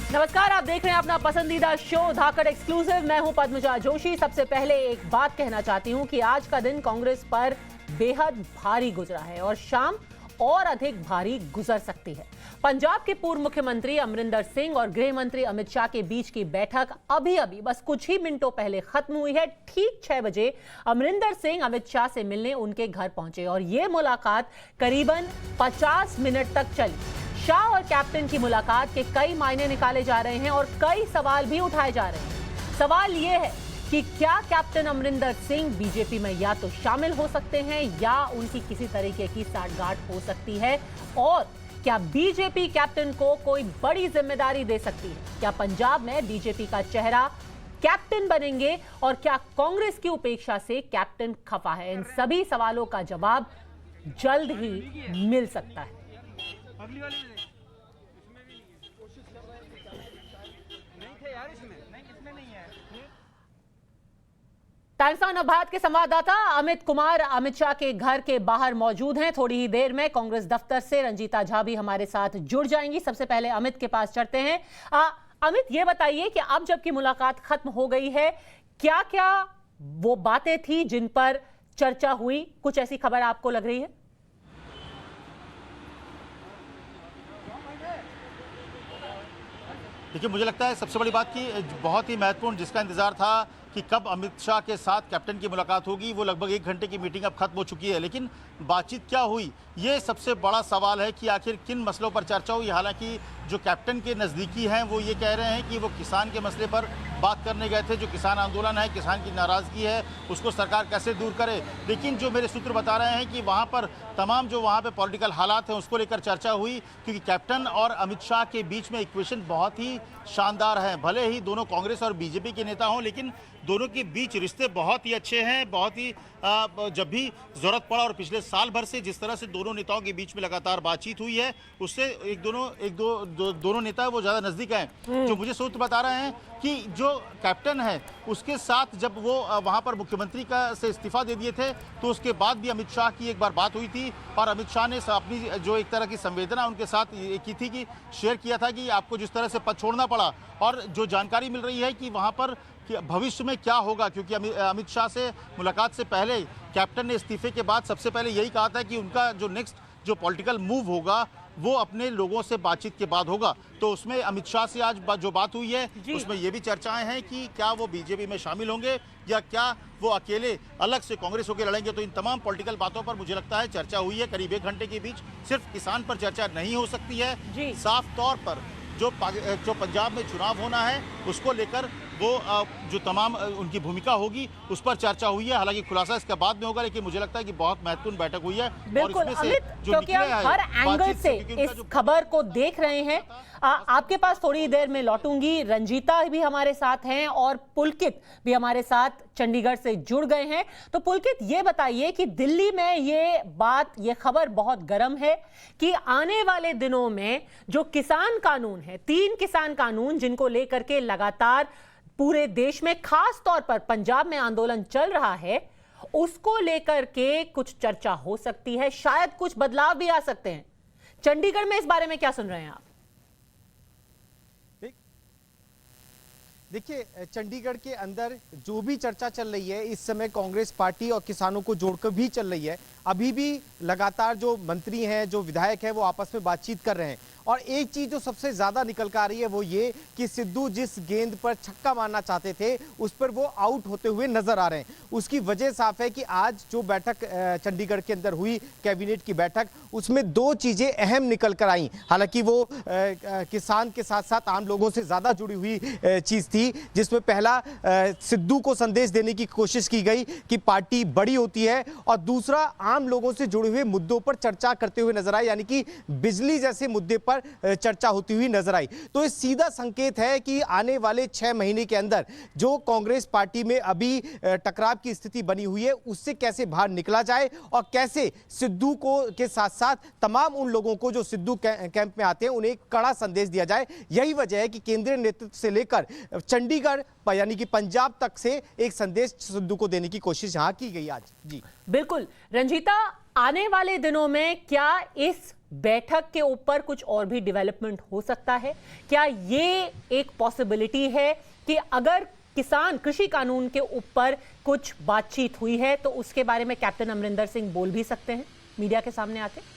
नमस्कार, आप देख रहे हैं अपना पसंदीदा शो धाकड़ एक्सक्लूसिव। मैं हूं पद्मजा जोशी। सबसे पहले एक बात कहना चाहती हूं कि आज का दिन कांग्रेस पर बेहद भारी गुजरा है और शाम और अधिक भारी गुजर सकती है। पंजाब के पूर्व मुख्यमंत्री अमरिंदर सिंह और गृह मंत्री अमित शाह के बीच की बैठक अभी बस कुछ ही मिनटों पहले खत्म हुई है। ठीक 6 बजे अमरिंदर सिंह अमित शाह से मिलने उनके घर पहुंचे और यह मुलाकात करीबन 50 मिनट तक चली। शाह और कैप्टन की मुलाकात के कई मायने निकाले जा रहे हैं और कई सवाल भी उठाए जा रहे हैं। सवाल यह है कि क्या कैप्टन अमरिंदर सिंह बीजेपी में या तो शामिल हो सकते हैं या उनकी किसी तरीके की साठगांठ हो सकती है, और क्या बीजेपी कैप्टन को कोई बड़ी जिम्मेदारी दे सकती है? क्या पंजाब में बीजेपी का चेहरा कैप्टन बनेंगे और क्या कांग्रेस की उपेक्षा से कैप्टन खफा है? इन सभी सवालों का जवाब जल्द ही मिल सकता है। अगली वाली में इसमें भी नहीं है, कोशिश कर रहा है, नहीं थे यार, इसमें नहीं है। टाइम्स ऑफ नवभारत के संवाददाता अमित कुमार अमित शाह के घर के बाहर मौजूद हैं। थोड़ी ही देर में कांग्रेस दफ्तर से रंजीता झा भी हमारे साथ जुड़ जाएंगी। सबसे पहले अमित के पास चढ़ते हैं। अमित, ये बताइए कि अब जबकि मुलाकात खत्म हो गई है, क्या क्या वो बातें थी जिन पर चर्चा हुई? कुछ ऐसी खबर आपको लग रही है? देखिए, मुझे लगता है सबसे बड़ी बात की बहुत ही महत्वपूर्ण जिसका इंतजार था कि कब अमित शाह के साथ कैप्टन की मुलाकात होगी, वो लगभग 1 घंटे की मीटिंग अब खत्म हो चुकी है। लेकिन बातचीत क्या हुई, ये सबसे बड़ा सवाल है कि आखिर किन मसलों पर चर्चा हुई। हालांकि जो कैप्टन के नज़दीकी हैं वो ये कह रहे हैं कि वो किसान के मसले पर बात करने गए थे। जो किसान आंदोलन है, किसान की नाराज़गी है, उसको सरकार कैसे दूर करे। लेकिन जो मेरे सूत्र बता रहे हैं कि वहाँ पर तमाम जो वहाँ पे पॉलिटिकल हालात हैं उसको लेकर चर्चा हुई, क्योंकि कैप्टन और अमित शाह के बीच में इक्वेशन बहुत ही शानदार है। भले ही दोनों कांग्रेस और बीजेपी के नेता हों, लेकिन दोनों के बीच रिश्ते बहुत ही अच्छे हैं। बहुत ही जब भी ज़रूरत पड़ा, और पिछले साल भर से जिस तरह से दोनों नेताओं के बीच में लगातार बातचीत हुई है, उससे दोनों नेता वो ज़्यादा नज़दीक हैं। जो मुझे सूत्र बता रहे हैं कि जो कैप्टन है उसके साथ जब वो वहाँ पर मुख्यमंत्री का से इस्तीफा दे दिए थे, तो उसके बाद भी अमित शाह की एक बार बात हुई थी और अमित शाह ने अपनी जो एक तरह की संवेदना उनके साथ की थी, कि शेयर किया था कि आपको जिस तरह से पद छोड़ना पड़ा। और जो जानकारी मिल रही है कि वहाँ पर भविष्य में क्या होगा, क्योंकि अमित शाह से मुलाकात से पहले कैप्टन ने इस्तीफे के बाद सबसे पहले यही कहा था कि उनका जो नेक्स्ट जो पॉलिटिकल मूव होगा वो अपने लोगों से बातचीत के बाद होगा। तो उसमें अमित शाह से आज जो बात हुई है उसमें ये भी चर्चाएं हैं कि क्या वो बीजेपी में शामिल होंगे या क्या वो अकेले अलग से कांग्रेस होकर लड़ेंगे। तो इन तमाम पॉलिटिकल बातों पर मुझे लगता है चर्चा हुई है। करीब 1 घंटे के बीच सिर्फ किसान पर चर्चा नहीं हो सकती है। साफ तौर पर जो पंजाब में चुनाव होना है उसको लेकर वो जो तमाम उनकी भूमिका होगी उस पर चर्चा हुई है। हालांकि खुलासा इसके बाद में होगा, लेकिन मुझे लगता है कि बहुत महत्वपूर्ण बैठक हुई है। बिल्कुल अमित, क्योंकि हम हर एंगल से इस खबर को देख रहे हैं। आपके पास थोड़ी देर में लौटूंगी। रंजीता भी हमारे साथ हैं और पुलकित भी हमारे साथ चंडीगढ़ से जुड़ गए हैं। तो पुलकित, ये बताइए कि दिल्ली में ये खबर बहुत गर्म है कि आने वाले दिनों में जो किसान कानून है, 3 किसान कानून जिनको लेकर के लगातार पूरे देश में, खास तौर पर पंजाब में आंदोलन चल रहा है, उसको लेकर के कुछ चर्चा हो सकती है। शायद कुछ बदलाव भी आ सकते हैं। चंडीगढ़ में इस बारे में क्या सुन रहे हैं आप? देखिए, चंडीगढ़ के अंदर जो भी चर्चा चल रही है इस समय कांग्रेस पार्टी और किसानों को जोड़कर भी चल रही है। अभी भी लगातार जो मंत्री हैं, जो विधायक हैं, वो आपस में बातचीत कर रहे हैं। और एक चीज जो सबसे ज्यादा निकल कर आ रही है वो ये कि सिद्धू जिस गेंद पर छक्का मारना चाहते थे उस पर वो आउट होते हुए नजर आ रहे हैं। उसकी वजह साफ है कि आज जो बैठक चंडीगढ़ के अंदर हुई, कैबिनेट की बैठक, उसमें 2 चीजें अहम निकल कर आई। हालांकि वो किसान के साथ साथ आम लोगों से ज्यादा जुड़ी हुई चीज थी, जिसमें पहला सिद्धू को संदेश देने की कोशिश की गई कि पार्टी बड़ी होती है, और दूसरा आम लोगों से जुड़े हुए मुद्दों पर चर्चा करते हुए नजर आए, यानी कि बिजली जैसे मुद्दे पर चर्चा होती हुई नजर आई। तो ये सीधा संकेत है कि आने वाले 6 महीने के अंदर जो कांग्रेस पार्टी में अभी टकराव की स्थिति बनी हुई है उससे कैसे बाहर निकला जाए और कैसे सिद्धू को के साथ साथ तमाम उन लोगों को जो सिद्धू कैंप में आते हैं उन्हें कड़ा संदेश दिया जाए। यही वजह है कि केंद्रीय नेतृत्व से लेकर चंडीगढ़ यानी कि पंजाब तक से एक संदेश सिद्धू को देने की कोशिश यहां की गई आज। जी बिल्कुल। रंजीता, आने वाले दिनों में क्या इस बैठक के ऊपर कुछ और भी डेवलपमेंट हो सकता है? क्या ये एक पॉसिबिलिटी है कि अगर किसान कृषि कानून के ऊपर कुछ बातचीत हुई है तो उसके बारे में कैप्टन अमरिंदर सिंह बोल भी सकते हैं मीडिया के सामने आके?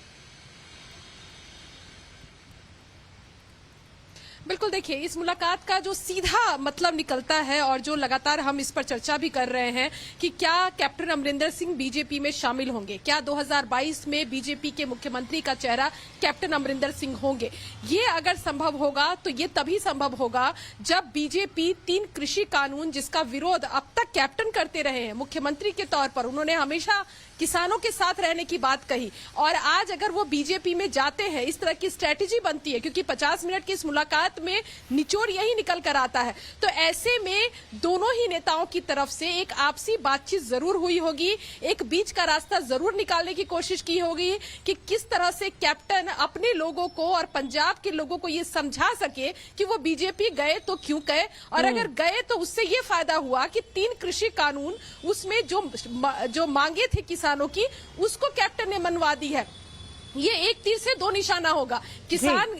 बिल्कुल, देखिए इस मुलाकात का जो सीधा मतलब निकलता है और जो लगातार हम इस पर चर्चा भी कर रहे हैं कि क्या कैप्टन अमरिंदर सिंह बीजेपी में शामिल होंगे, क्या 2022 में बीजेपी के मुख्यमंत्री का चेहरा कैप्टन अमरिंदर सिंह होंगे। ये अगर संभव होगा तो ये तभी संभव होगा जब बीजेपी 3 कृषि कानून जिसका विरोध अब तक कैप्टन करते रहे हैं मुख्यमंत्री के तौर पर, उन्होंने हमेशा किसानों के साथ रहने की बात कही, और आज अगर वो बीजेपी में जाते हैं, इस तरह की स्ट्रेटेजी बनती है, क्योंकि 50 मिनट की इस मुलाकात में निचोड़ यही निकल कर आता है, तो ऐसे में दोनों ही नेताओं की तरफ से एक आपसी बातचीत जरूर हुई होगी, एक बीच का रास्ता जरूर निकालने की कोशिश की होगी कि किस तरह से कैप्टन अपने लोगों को और पंजाब के लोगों को ये समझा सके कि वो बीजेपी गए तो क्यों गए, और अगर गए तो उससे ये फायदा हुआ कि 3 कृषि कानून उसमें जो मांगे थे किसानों की, उसको कैप्टन ने मनवा दी है। ये एक तीर से 2 निशाना होगा। किसान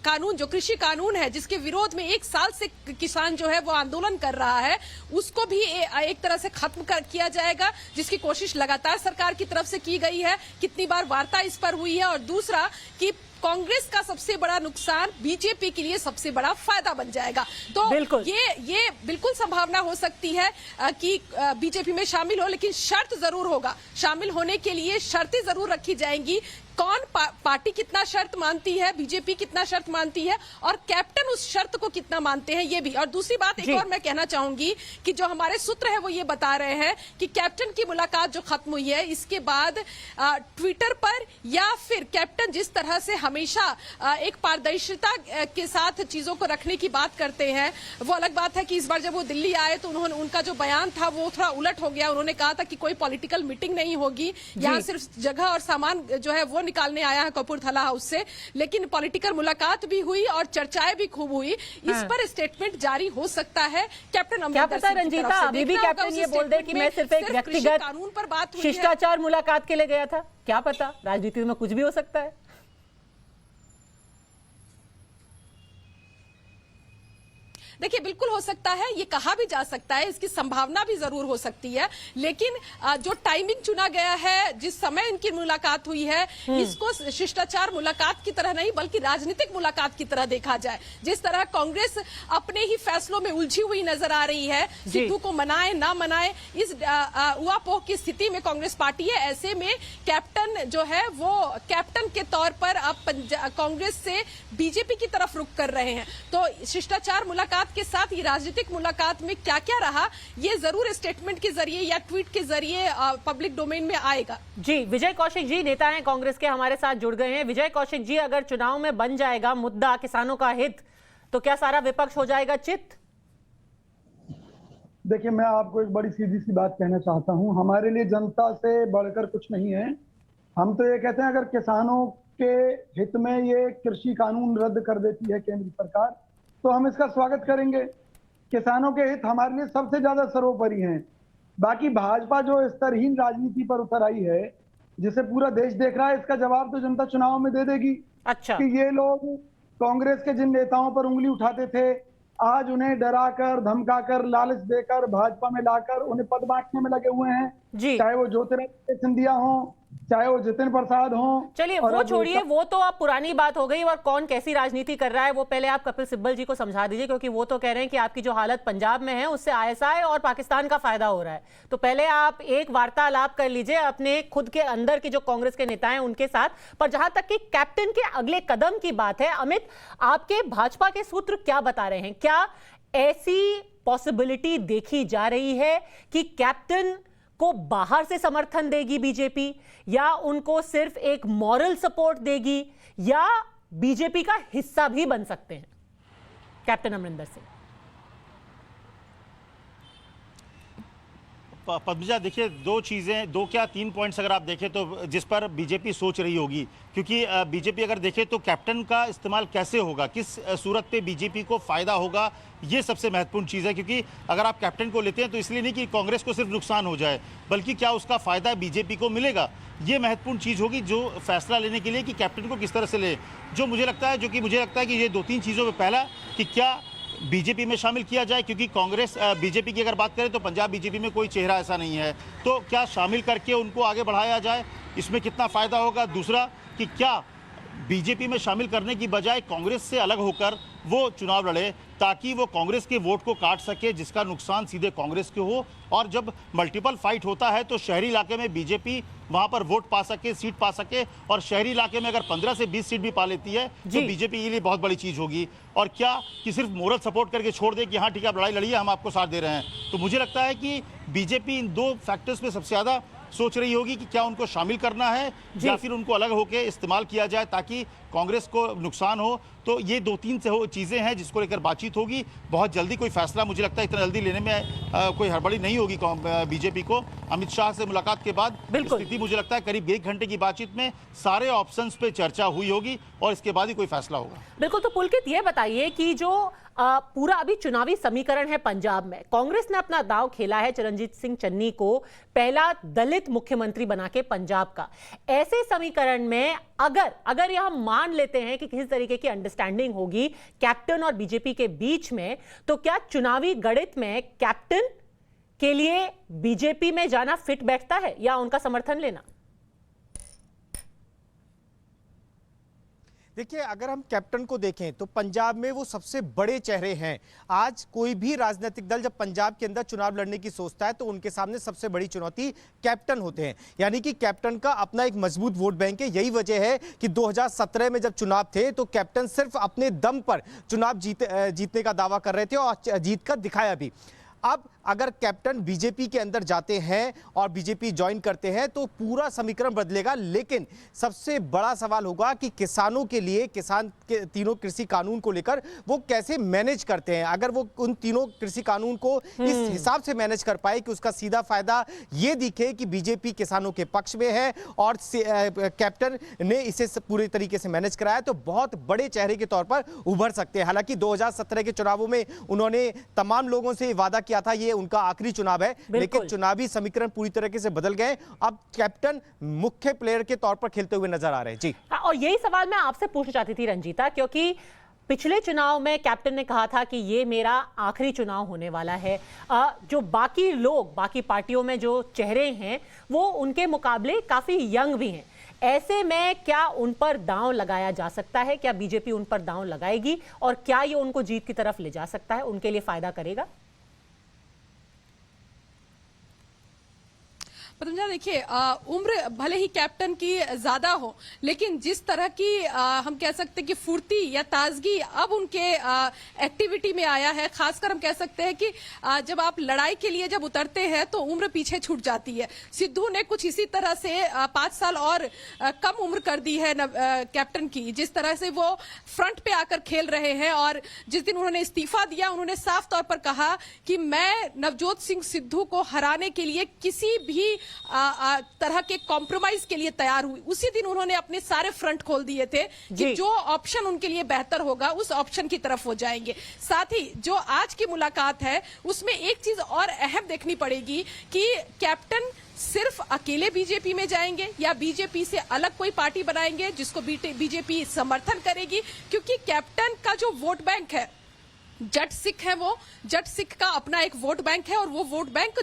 कानून, जो कृषि कानून है जिसके विरोध में 1 साल से किसान जो है वो आंदोलन कर रहा है, उसको भी एक तरह से खत्म किया जाएगा, जिसकी कोशिश लगातार सरकार की तरफ से की गई है, कितनी बार वार्ता इस पर हुई है। और दूसरा कि कांग्रेस का सबसे बड़ा नुकसान बीजेपी के लिए सबसे बड़ा फायदा बन जाएगा। तो ये बिल्कुल संभावना हो सकती है कि बीजेपी में शामिल हो, लेकिन शर्त जरूर होगा। शामिल होने के लिए शर्तें जरूर रखी जाएंगी। कौन पार्टी कितना शर्त मानती है, बीजेपी कितना शर्त मानती है, और कैप्टन उस शर्त को कितना मानते हैं, ये भी। और दूसरी बात एक और मैं कहना चाहूंगी कि जो हमारे सूत्र है वो ये बता रहे हैं कि कैप्टन की मुलाकात जो खत्म हुई है, इसके बाद ट्विटर पर या फिर कैप्टन जिस तरह से हमेशा एक पारदर्शिता के साथ चीजों को रखने की बात करते हैं, वो अलग बात है कि इस बार जब वो दिल्ली आए तो उनका जो बयान था वो थोड़ा उलट हो गया। उन्होंने कहा था कि कोई पॉलिटिकल मीटिंग नहीं होगी, यहाँ सिर्फ जगह और सामान जो है वो निकालने आया है कपूरथला हाउस से, लेकिन पॉलिटिकल मुलाकात भी हुई और चर्चाएं भी खूब हुई। इस पर स्टेटमेंट जारी हो सकता है कैप्टन अमरिंदर सिंह की तरफ से। रंजीता, अभी भी कैप्टन ये बोल दे कि मैं सिर्फ एक व्यक्तिगत कानून पर बात हुई, शिष्टाचार मुलाकात के लिए गया था। क्या पता, राजनीति में कुछ भी हो सकता है। देखिए बिल्कुल हो सकता है, ये कहा भी जा सकता है, इसकी संभावना भी जरूर हो सकती है, लेकिन जो टाइमिंग चुना गया है, जिस समय इनकी मुलाकात हुई है, इसको शिष्टाचार मुलाकात की तरह नहीं बल्कि राजनीतिक मुलाकात की तरह देखा जाए। जिस तरह कांग्रेस अपने ही फैसलों में उलझी हुई नजर आ रही है, सिद्धू को मनाए ना मनाए, इस उहापोह की स्थिति में कांग्रेस पार्टी है। ऐसे में कैप्टन जो है वो कैप्टन के तौर पर अब कांग्रेस से बीजेपी की तरफ रुख कर रहे हैं। तो शिष्टाचार मुलाकात के साथ ये राजनीतिक मुलाकात में क्या क्या रहा, ये जरूर स्टेटमेंट के जरिए या ट्वीट के जरिए पब्लिक डोमेन में आएगा। जी, विजय कौशिक जी नेता हैं कांग्रेस के, हमारे साथ जुड़ गए हैं। विजय कौशिक जी, अगर चुनाव में बन जाएगा मुद्दा किसानों का हित, तो क्या सारा विपक्ष हो जाएगा चित? देखिए, मैं आपको एक बड़ी सीधी सी बात कहना चाहता हूं, हमारे लिए जनता से बढ़कर कुछ नहीं है। हम तो ये कहते हैं, अगर किसानों के हित में ये कृषि कानून रद्द कर देती है केंद्र सरकार, तो हम इसका स्वागत करेंगे। किसानों के हित हमारे लिए सबसे ज्यादा सर्वोपरि हैं। बाकी भाजपा जो स्तरहीन राजनीति पर उतर आई है, जिसे पूरा देश देख रहा है, इसका जवाब तो जनता चुनाव में दे देगी। अच्छा, कि ये लोग कांग्रेस के जिन नेताओं पर उंगली उठाते थे, आज उन्हें डराकर, धमकाकर, लालच देकर भाजपा में लाकर उन्हें पद बांटने में लगे हुए हैं। चाहे वो ज्योतिरादित्य सिंधिया हो, चाहे वो जितिन प्रसाद हो। चलिए वो छोड़िए, वो तो अब पुरानी बात हो गई, और कौन कैसी राजनीति कर रहा है वो पहले आप कपिल सिब्बल जी को समझा दीजिए, क्योंकि वो तो कह रहे हैं कि आपकी जो हालत पंजाब में है उससे आईएसआई और पाकिस्तान का फायदा हो रहा है। तो पहले आप एक वार्तालाप कर लीजिए अपने खुद के अंदर की जो कांग्रेस के नेता हैं उनके साथ। पर जहां तक कि कैप्टन के अगले कदम की बात है, अमित, आपके भाजपा के सूत्र क्या बता रहे हैं? क्या ऐसी पॉसिबिलिटी देखी जा रही है कि कैप्टन को बाहर से समर्थन देगी बीजेपी, या उनको सिर्फ एक मॉरल सपोर्ट देगी, या बीजेपी का हिस्सा भी बन सकते हैं कैप्टन अमरिंदर सिंह? पद्मजा देखिए, दो चीज़ें, दो क्या तीन पॉइंट्स अगर आप देखें तो जिस पर बीजेपी सोच रही होगी, क्योंकि बीजेपी अगर देखे तो कैप्टन का इस्तेमाल कैसे होगा, किस सूरत पे बीजेपी को फायदा होगा, ये सबसे महत्वपूर्ण चीज़ है। क्योंकि अगर आप कैप्टन को लेते हैं तो इसलिए नहीं कि कांग्रेस को सिर्फ नुकसान हो जाए, बल्कि क्या उसका फायदा बीजेपी को मिलेगा, ये महत्वपूर्ण चीज़ होगी जो फैसला लेने के लिए कि कैप्टन को किस तरह से ले। जो मुझे लगता है कि ये दो तीन चीज़ों में, पहला कि क्या बीजेपी में शामिल किया जाए, क्योंकि कांग्रेस बीजेपी की अगर बात करें तो पंजाब बीजेपी में कोई चेहरा ऐसा नहीं है, तो क्या शामिल करके उनको आगे बढ़ाया जाए, इसमें कितना फ़ायदा होगा। दूसरा कि क्या बीजेपी में शामिल करने की बजाय कांग्रेस से अलग होकर वो चुनाव लड़े, ताकि वो कांग्रेस के वोट को काट सके, जिसका नुकसान सीधे कांग्रेस के हो। और जब मल्टीपल फाइट होता है तो शहरी इलाके में बीजेपी वहां पर वोट पा सके, सीट पा सके, और शहरी इलाके में अगर 15 से 20 सीट भी पा लेती है तो बीजेपी के लिए बहुत बड़ी चीज होगी। और क्या कि सिर्फ मोरल सपोर्ट करके छोड़ दे कि हाँ ठीक है आप लड़ाई लड़िए, हम आपको साथ दे रहे हैं। तो मुझे लगता है कि बीजेपी इन दो फैक्टर्स पे सबसे ज्यादा सोच रही होगी कि क्या उनको शामिल करना है या फिर उनको अलग होकर इस्तेमाल किया जाए ताकि कांग्रेस को नुकसान हो। तो ये दो तीन चीज़ें हैं जिसको लेकर बातचीत होगी। बहुत जल्दी कोई फैसला मुझे लगता है इतना जल्दी लेने में कोई हड़बड़ी नहीं होगी बीजेपी को। अमित शाह से मुलाकात के बाद स्थिति मुझे लगता है करीब 1 घंटे की बातचीत में सारे ऑप्शंस पे चर्चा हुई होगी और इसके बाद ही कोई फैसला होगा। बिल्कुल। तो पुलकित ये बताइए कि जो पूरा अभी चुनावी समीकरण है पंजाब में, कांग्रेस ने अपना दांव खेला है चरणजीत सिंह चन्नी को पहला दलित मुख्यमंत्री बना के पंजाब का। ऐसे समीकरण में अगर यह हम मान लेते हैं कि किसी तरीके की अंडरस्टैंडिंग होगी कैप्टन और बीजेपी के बीच में, तो क्या चुनावी गणित में कैप्टन के लिए बीजेपी में जाना फिट बैठता है या उनका समर्थन लेना? देखिए, अगर हम कैप्टन को देखें तो पंजाब में वो सबसे बड़े चेहरे हैं। आज कोई भी राजनीतिक दल जब पंजाब के अंदर चुनाव लड़ने की सोचता है तो उनके सामने सबसे बड़ी चुनौती कैप्टन होते हैं, यानी कि कैप्टन का अपना एक मजबूत वोट बैंक है। यही वजह है कि 2017 में जब चुनाव थे तो कैप्टन सिर्फ अपने दम पर चुनाव जीतने का दावा कर रहे थे और जीत कर दिखाया भी। अब अगर कैप्टन बीजेपी के अंदर जाते हैं और बीजेपी ज्वाइन करते हैं तो पूरा समीकरण बदलेगा। लेकिन सबसे बड़ा सवाल होगा कि किसानों के लिए, किसान के तीनों कृषि कानून को लेकर वो कैसे मैनेज करते हैं। अगर वो उन तीनों कृषि कानून को इस हिसाब से मैनेज कर पाए कि उसका सीधा फायदा ये दिखे कि बीजेपी किसानों के पक्ष में है और कैप्टन ने इसे पूरी तरीके से मैनेज कराया, तो बहुत बड़े चेहरे के तौर पर उभर सकते हैं। हालांकि 2017 के चुनावों में उन्होंने तमाम लोगों से वादा किया था, ये उनका आखिरी चुनाव है, लेकिन चुनावी समीकरण पूरी तरीके से बदल गए। अब कैप्टन मुख्य प्लेयर के तौर पर खेलते हुए नजर आ रहे हैं। जी, और यही सवाल मैं आपसे पूछना चाहती थी रंजीता, क्योंकि पिछले चुनाव में कैप्टन ने कहा था कि ये मेरा आखिरी चुनाव होने वाला है। जो बाकी लोग, बाकी पार्टियों में जो चेहरे हैं वो उनके मुकाबले काफी यंग भी हैं। ऐसे में क्या उन पर दांव लगाया जा सकता है? क्या बीजेपी उन पर दांव लगाएगी और क्या ये उनको जीत की तरफ ले जा सकता है, उनके लिए फायदा करेगा? पतंजलि देखिए, उम्र भले ही कैप्टन की ज्यादा हो, लेकिन जिस तरह की हम कह सकते हैं कि फुर्ती या ताजगी अब उनके एक्टिविटी में आया है, खासकर हम कह सकते हैं कि जब आप लड़ाई के लिए जब उतरते हैं तो उम्र पीछे छूट जाती है। सिद्धू ने कुछ इसी तरह से 5 साल और कम उम्र कर दी है कैप्टन की, जिस तरह से वो फ्रंट पे आकर खेल रहे हैं। और जिस दिन उन्होंने इस्तीफा दिया, उन्होंने साफ तौर पर कहा कि मैं नवजोत सिंह सिद्धू को हराने के लिए किसी भी तरह के कॉम्प्रोमाइज के लिए तैयार हुई। उसी दिन उन्होंने अपने सारे फ्रंट खोल दिए थे कि जो ऑप्शन उनके लिए बेहतर होगा उस ऑप्शन की तरफ वो जाएंगे। साथ ही जो आज की मुलाकात है उसमें एक चीज और अहम देखनी पड़ेगी कि कैप्टन सिर्फ अकेले बीजेपी में जाएंगे या बीजेपी से अलग कोई पार्टी बनाएंगे जिसको बीजेपी समर्थन करेगी, क्योंकि कैप्टन का जो वोट बैंक है, जट सिख है, वो जट सिख का अपना एक वोट बैंक है और वो वोट बैंक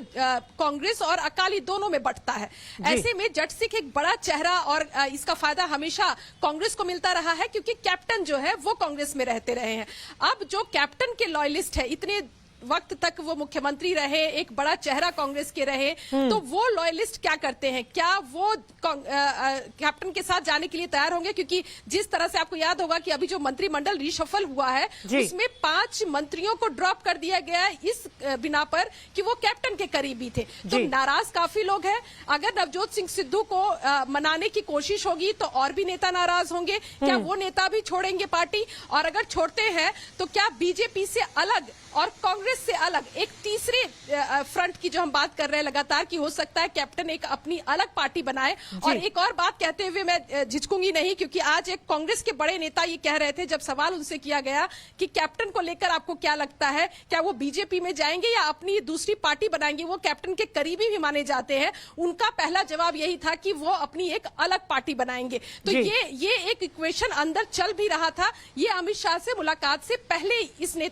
कांग्रेस और अकाली दोनों में बंटता है। ऐसे में जट सिख एक बड़ा चेहरा और इसका फायदा हमेशा कांग्रेस को मिलता रहा है, क्योंकि कैप्टन जो है वो कांग्रेस में रहते रहे हैं। अब जो कैप्टन के लॉयलिस्ट है, इतने वक्त तक वो मुख्यमंत्री रहे, एक बड़ा चेहरा कांग्रेस के रहे, तो वो लॉयलिस्ट क्या करते हैं? क्या वो कैप्टन के साथ जाने के लिए तैयार होंगे? क्योंकि जिस तरह से आपको याद होगा कि अभी जो मंत्रिमंडल रिशफल हुआ है उसमें 5 मंत्रियों को ड्रॉप कर दिया गया इस बिना पर कि वो कैप्टन के करीबी थे। तो नाराज काफी लोग हैं। अगर नवजोत सिंह सिद्धू को मनाने की कोशिश होगी तो और भी नेता नाराज होंगे। क्या वो नेता भी छोड़ेंगे पार्टी? और अगर छोड़ते हैं तो क्या बीजेपी से अलग और कांग्रेस कांग्रेस से अलग एक तीसरे फ्रंट की जो हम बात कर रहे हैं लगातार कि हो सकता है कैप्टन एक अपनी अलग पार्टी बनाए। और एक और बात कहते हुए मैं झिझकूंगी नहीं, क्योंकि आज एक कांग्रेस के बड़े नेता ये कह रहे थे जब सवाल उनसे किया गया कि कैप्टन को लेकर आपको क्या लगता है, क्या वो बीजेपी में जाएंगे या अपनी दूसरी पार्टी बनाएंगे, वो कैप्टन के करीबी भी माने जाते हैं। उनका पहला जवाब यही था कि वो अपनी एक अलग पार्टी बनाएंगे। तो ये एक इक्वेशन अंदर चल भी रहा था। ये अमित शाह से मुलाकात से पहले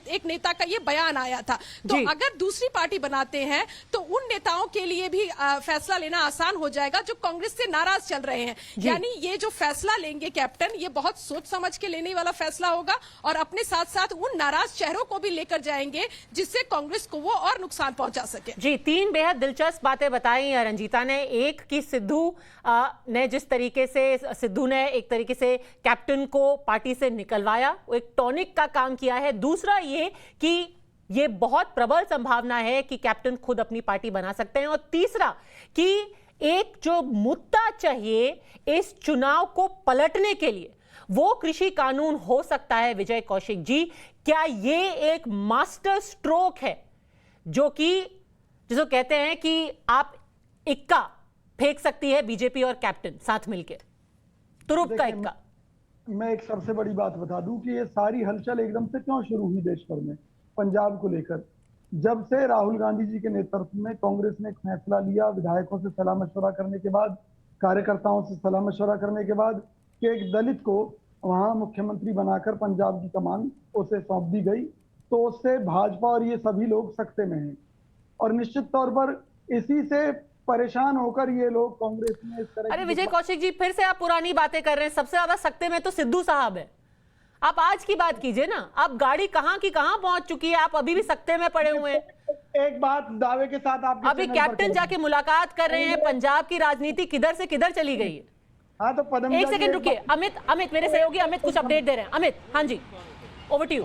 एक नेता का ये बयान आया था। तो अगर दूसरी पार्टी बनाते हैं तो उन नेताओं के लिए भी फैसला लेना आसान हो जाएगा जो कांग्रेस से नाराज चल रहे हैं। यानी ये जो फैसला लेंगे कैप्टन, ये बहुत सोच समझ के लेने वाला फैसला होगा और अपने साथ साथ उन नाराज चेहरों को भी लेकर जाएंगे जिससे कांग्रेस को वो और नुकसान पहुंचा सके। जी, 3 बेहद दिलचस्प बातें बताई रंजीता ने। एक कि सिद्धू ने जिस तरीके से सिद्धू ने एक तरीके से कैप्टन को पार्टी से निकलवाया, वो एक टॉनिक का काम किया है। दूसरा ये कि ये बहुत प्रबल संभावना है कि कैप्टन खुद अपनी पार्टी बना सकते हैं। और तीसरा कि एक जो मुद्दा चाहिए इस चुनाव को पलटने के लिए वो कृषि कानून हो सकता है। विजय कौशिक जी, क्या ये एक मास्टर स्ट्रोक है जो कि जिसको कहते हैं कि आप इक्का फेंक सकती है बीजेपी और कैप्टन साथ मिलकर, तुरुप का इक्का? मैं एक सबसे बड़ी बात बता दूं कि ये सारी हलचल एकदम से क्यों शुरू हुई देश भर में पंजाब को लेकर। जब से राहुल गांधी जी के नेतृत्व में कांग्रेस ने एक फैसला लिया, विधायकों से सलाह मशवरा करने के बाद, कार्यकर्ताओं से सलाह मशवरा करने के बाद, कि एक दलित को वहां मुख्यमंत्री बनाकर पंजाब की कमान उसे सौंप दी गई, तो उससे भाजपा और ये सभी लोग सकते में हैं। और निश्चित तौर पर इसी से परेशान होकर ये लोग कांग्रेस में इस तरह। अरे विजय कौशिक जी, फिर से आप पुरानी बातें कर रहे हैं। सबसे ज्यादा सकते में तो सिद्धू साहब है। आप आज की बात कीजिए ना। अब गाड़ी कहां की कहां पहुंच चुकी है, आप अभी भी सकते में पड़े हुए हैं। एक बात दावे के साथ आप अभी कैप्टन जाके मुलाकात कर रहे हैं। पंजाब की राजनीति किधर से किधर चली गई है। हाँ, तो एक सेकंड रुकिए। अमित मेरे सहयोगी अमित कुछ अपडेट दे रहे हैं। अमित, हाँ जी, ओवर टू यू।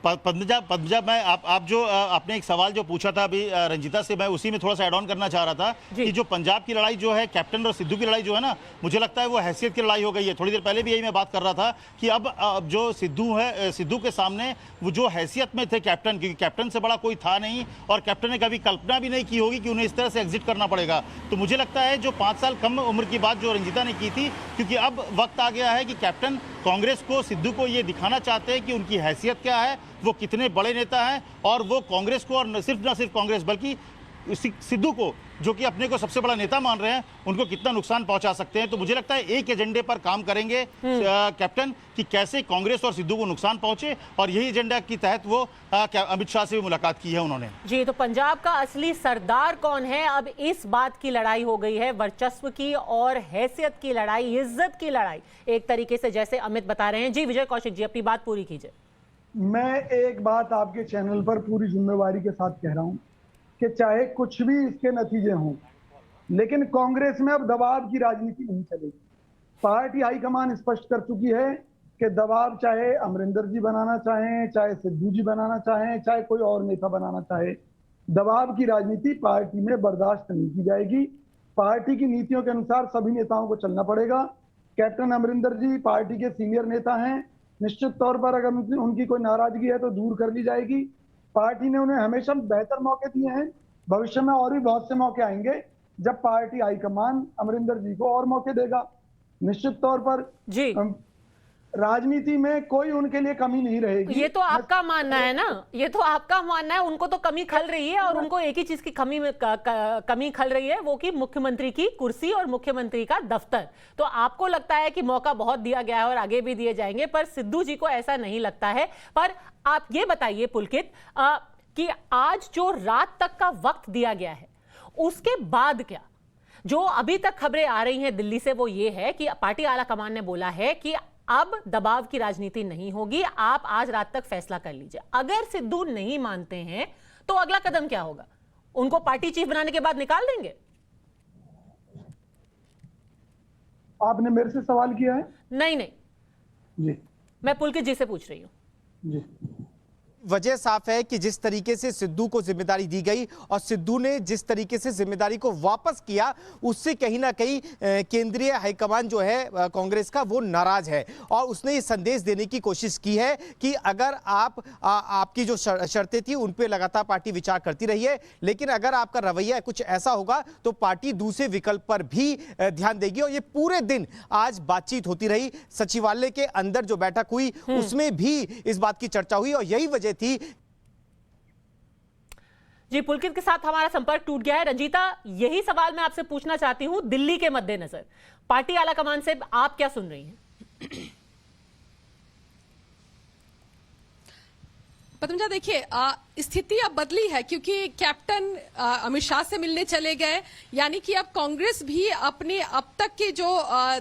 पंजा मैं आप जो आपने एक सवाल जो पूछा था अभी रंजीता से, मैं उसी में थोड़ा सा ऐड ऑन करना चाह रहा था कि जो पंजाब की लड़ाई जो है, कैप्टन और सिद्धू की लड़ाई जो है ना, मुझे लगता है वो हैसियत की लड़ाई हो गई है। थोड़ी देर पहले भी यही मैं बात कर रहा था कि अब जो सिद्धू है, सिद्धू के सामने वो जो हैसियत में थे कैप्टन, क्योंकि कैप्टन से बड़ा कोई था नहीं और कैप्टन ने कभी कल्पना भी नहीं की होगी कि उन्हें इस तरह से एग्जिट करना पड़ेगा। तो मुझे लगता है जो 5 साल कम उम्र की बात जो रंजीता ने की थी, क्योंकि अब वक्त आ गया है कि कैप्टन कांग्रेस को, सिद्धू को ये दिखाना चाहते हैं कि उनकी हैसियत क्या है, वो कितने बड़े नेता हैं और वो कांग्रेस को, और न सिर्फ कांग्रेस बल्कि सिद्धू को, जो कि अपने को सबसे बड़ा नेता मान रहे हैं, उनको कितना नुकसान पहुंचा सकते हैं। तो मुझे लगता है एक एजेंडे पर काम करेंगे कैप्टन कि कैसे कांग्रेस और सिद्धू को नुकसान पहुंचे, और यही एजेंडा के तहत वो अमित शाह से भी मुलाकात की है उन्होंने। जी, तो पंजाब का असली सरदार कौन है, अब इस बात की लड़ाई हो गई है, वर्चस्व की और हैसियत की लड़ाई, इज्जत की लड़ाई एक तरीके से, जैसे अमित बता रहे हैं। जी विजय कौशिक जी, अपनी बात पूरी कीजिए। मैं एक बात आपके चैनल पर पूरी जिम्मेवारी के साथ कह रहा हूं कि चाहे कुछ भी इसके नतीजे हों, लेकिन कांग्रेस में अब दबाव की राजनीति नहीं चलेगी। पार्टी हाईकमान स्पष्ट कर चुकी है कि दबाव चाहे अमरिंदर जी बनाना चाहें, चाहे सिद्धू जी बनाना चाहें, चाहे कोई और नेता बनाना चाहे, दबाव की राजनीति पार्टी में बर्दाश्त नहीं की जाएगी। पार्टी की नीतियों के अनुसार सभी नेताओं को चलना पड़ेगा। कैप्टन अमरिंदर जी पार्टी के सीनियर नेता हैं, निश्चित तौर पर अगर उनकी कोई नाराजगी है तो दूर कर ली जाएगी। पार्टी ने उन्हें हमेशा बेहतर मौके दिए हैं, भविष्य में और भी बहुत से मौके आएंगे जब पार्टी हाईकमान अमरिंदर जी को और मौके देगा। निश्चित तौर पर जी राजनीति में कोई उनके लिए कमी नहीं रहेगी। ये तो आपका मानना है ना, ये तो आपका मानना है। उनको तो कमी खल रही है और उनको एक ही चीज की कमी खल रही है, वो कि मुख्यमंत्री की कुर्सी और मुख्यमंत्री का दफ्तर। तो आपको लगता है कि मौका बहुत दिया गया है और आगे भी दिए जाएंगे, पर सिद्धू जी को ऐसा नहीं लगता है। पर आप ये बताइए पुलकित कि आज जो रात तक का वक्त दिया गया है उसके बाद क्या, जो अभी तक खबरें आ रही हैं दिल्ली से, वो ये है कि पार्टी आला कमान ने बोला है कि अब दबाव की राजनीति नहीं होगी, आप आज रात तक फैसला कर लीजिए। अगर सिद्धू नहीं मानते हैं तो अगला कदम क्या होगा? उनको पार्टी चीफ बनाने के बाद निकाल देंगे? आपने मेरे से सवाल किया है? नहीं जी, मैं पुलकित जी से पूछ रही हूं। जी, वजह साफ है कि जिस तरीके से सिद्धू को जिम्मेदारी दी गई और सिद्धू ने जिस तरीके से जिम्मेदारी को वापस किया, उससे कहीं ना कहीं केंद्रीय हाईकमान जो है कांग्रेस का वो नाराज है और उसने ये संदेश देने की कोशिश की है कि अगर आपकी जो शर्तें थी उन पे लगातार पार्टी विचार करती रही है, लेकिन अगर आपका रवैया कुछ ऐसा होगा तो पार्टी दूसरे विकल्प पर भी ध्यान देगी। और ये पूरे दिन आज बातचीत होती रही, सचिवालय के अंदर जो बैठक हुई उसमें भी इस बात की चर्चा हुई और यही वजह थी। जी, पुलकित के साथ हमारा संपर्क टूट गया है। रंजीता, यही सवाल मैं आपसे पूछना चाहती हूं, दिल्ली के मद्देनजर पार्टी आलाकमान से आप क्या सुन रही हैं? पद्मजा, देखिए स्थिति अब बदली है क्योंकि कैप्टन अमित शाह से मिलने चले गए, यानी कि अब कांग्रेस भी अपने अब तक के जो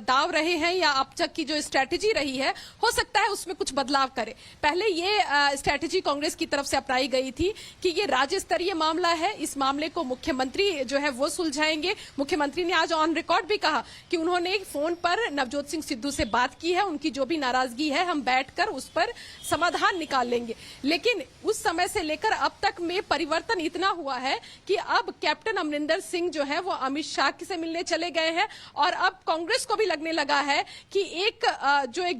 दाव रहे हैं या अब तक की जो स्ट्रैटेजी रही है, हो सकता है उसमें कुछ बदलाव करे। पहले ये स्ट्रैटेजी कांग्रेस की तरफ से अपनाई गई थी कि ये राज्य स्तरीय मामला है, इस मामले को मुख्यमंत्री जो है वो सुलझाएंगे। मुख्यमंत्री ने आज ऑन रिकॉर्ड भी कहा कि उन्होंने फोन पर नवजोत सिंह सिद्धू से बात की है, उनकी जो भी नाराजगी है हम बैठकर उस पर समाधान निकाल लेंगे। लेकिन उस समय से लेकर अब तक में परिवर्तन इतना हुआ है कि अब कैप्टन अमरिंदर सिंह जो है वो अमित शाह से मिलने चले गए हैं और अब कांग्रेस को भी लगने लगा है कि एक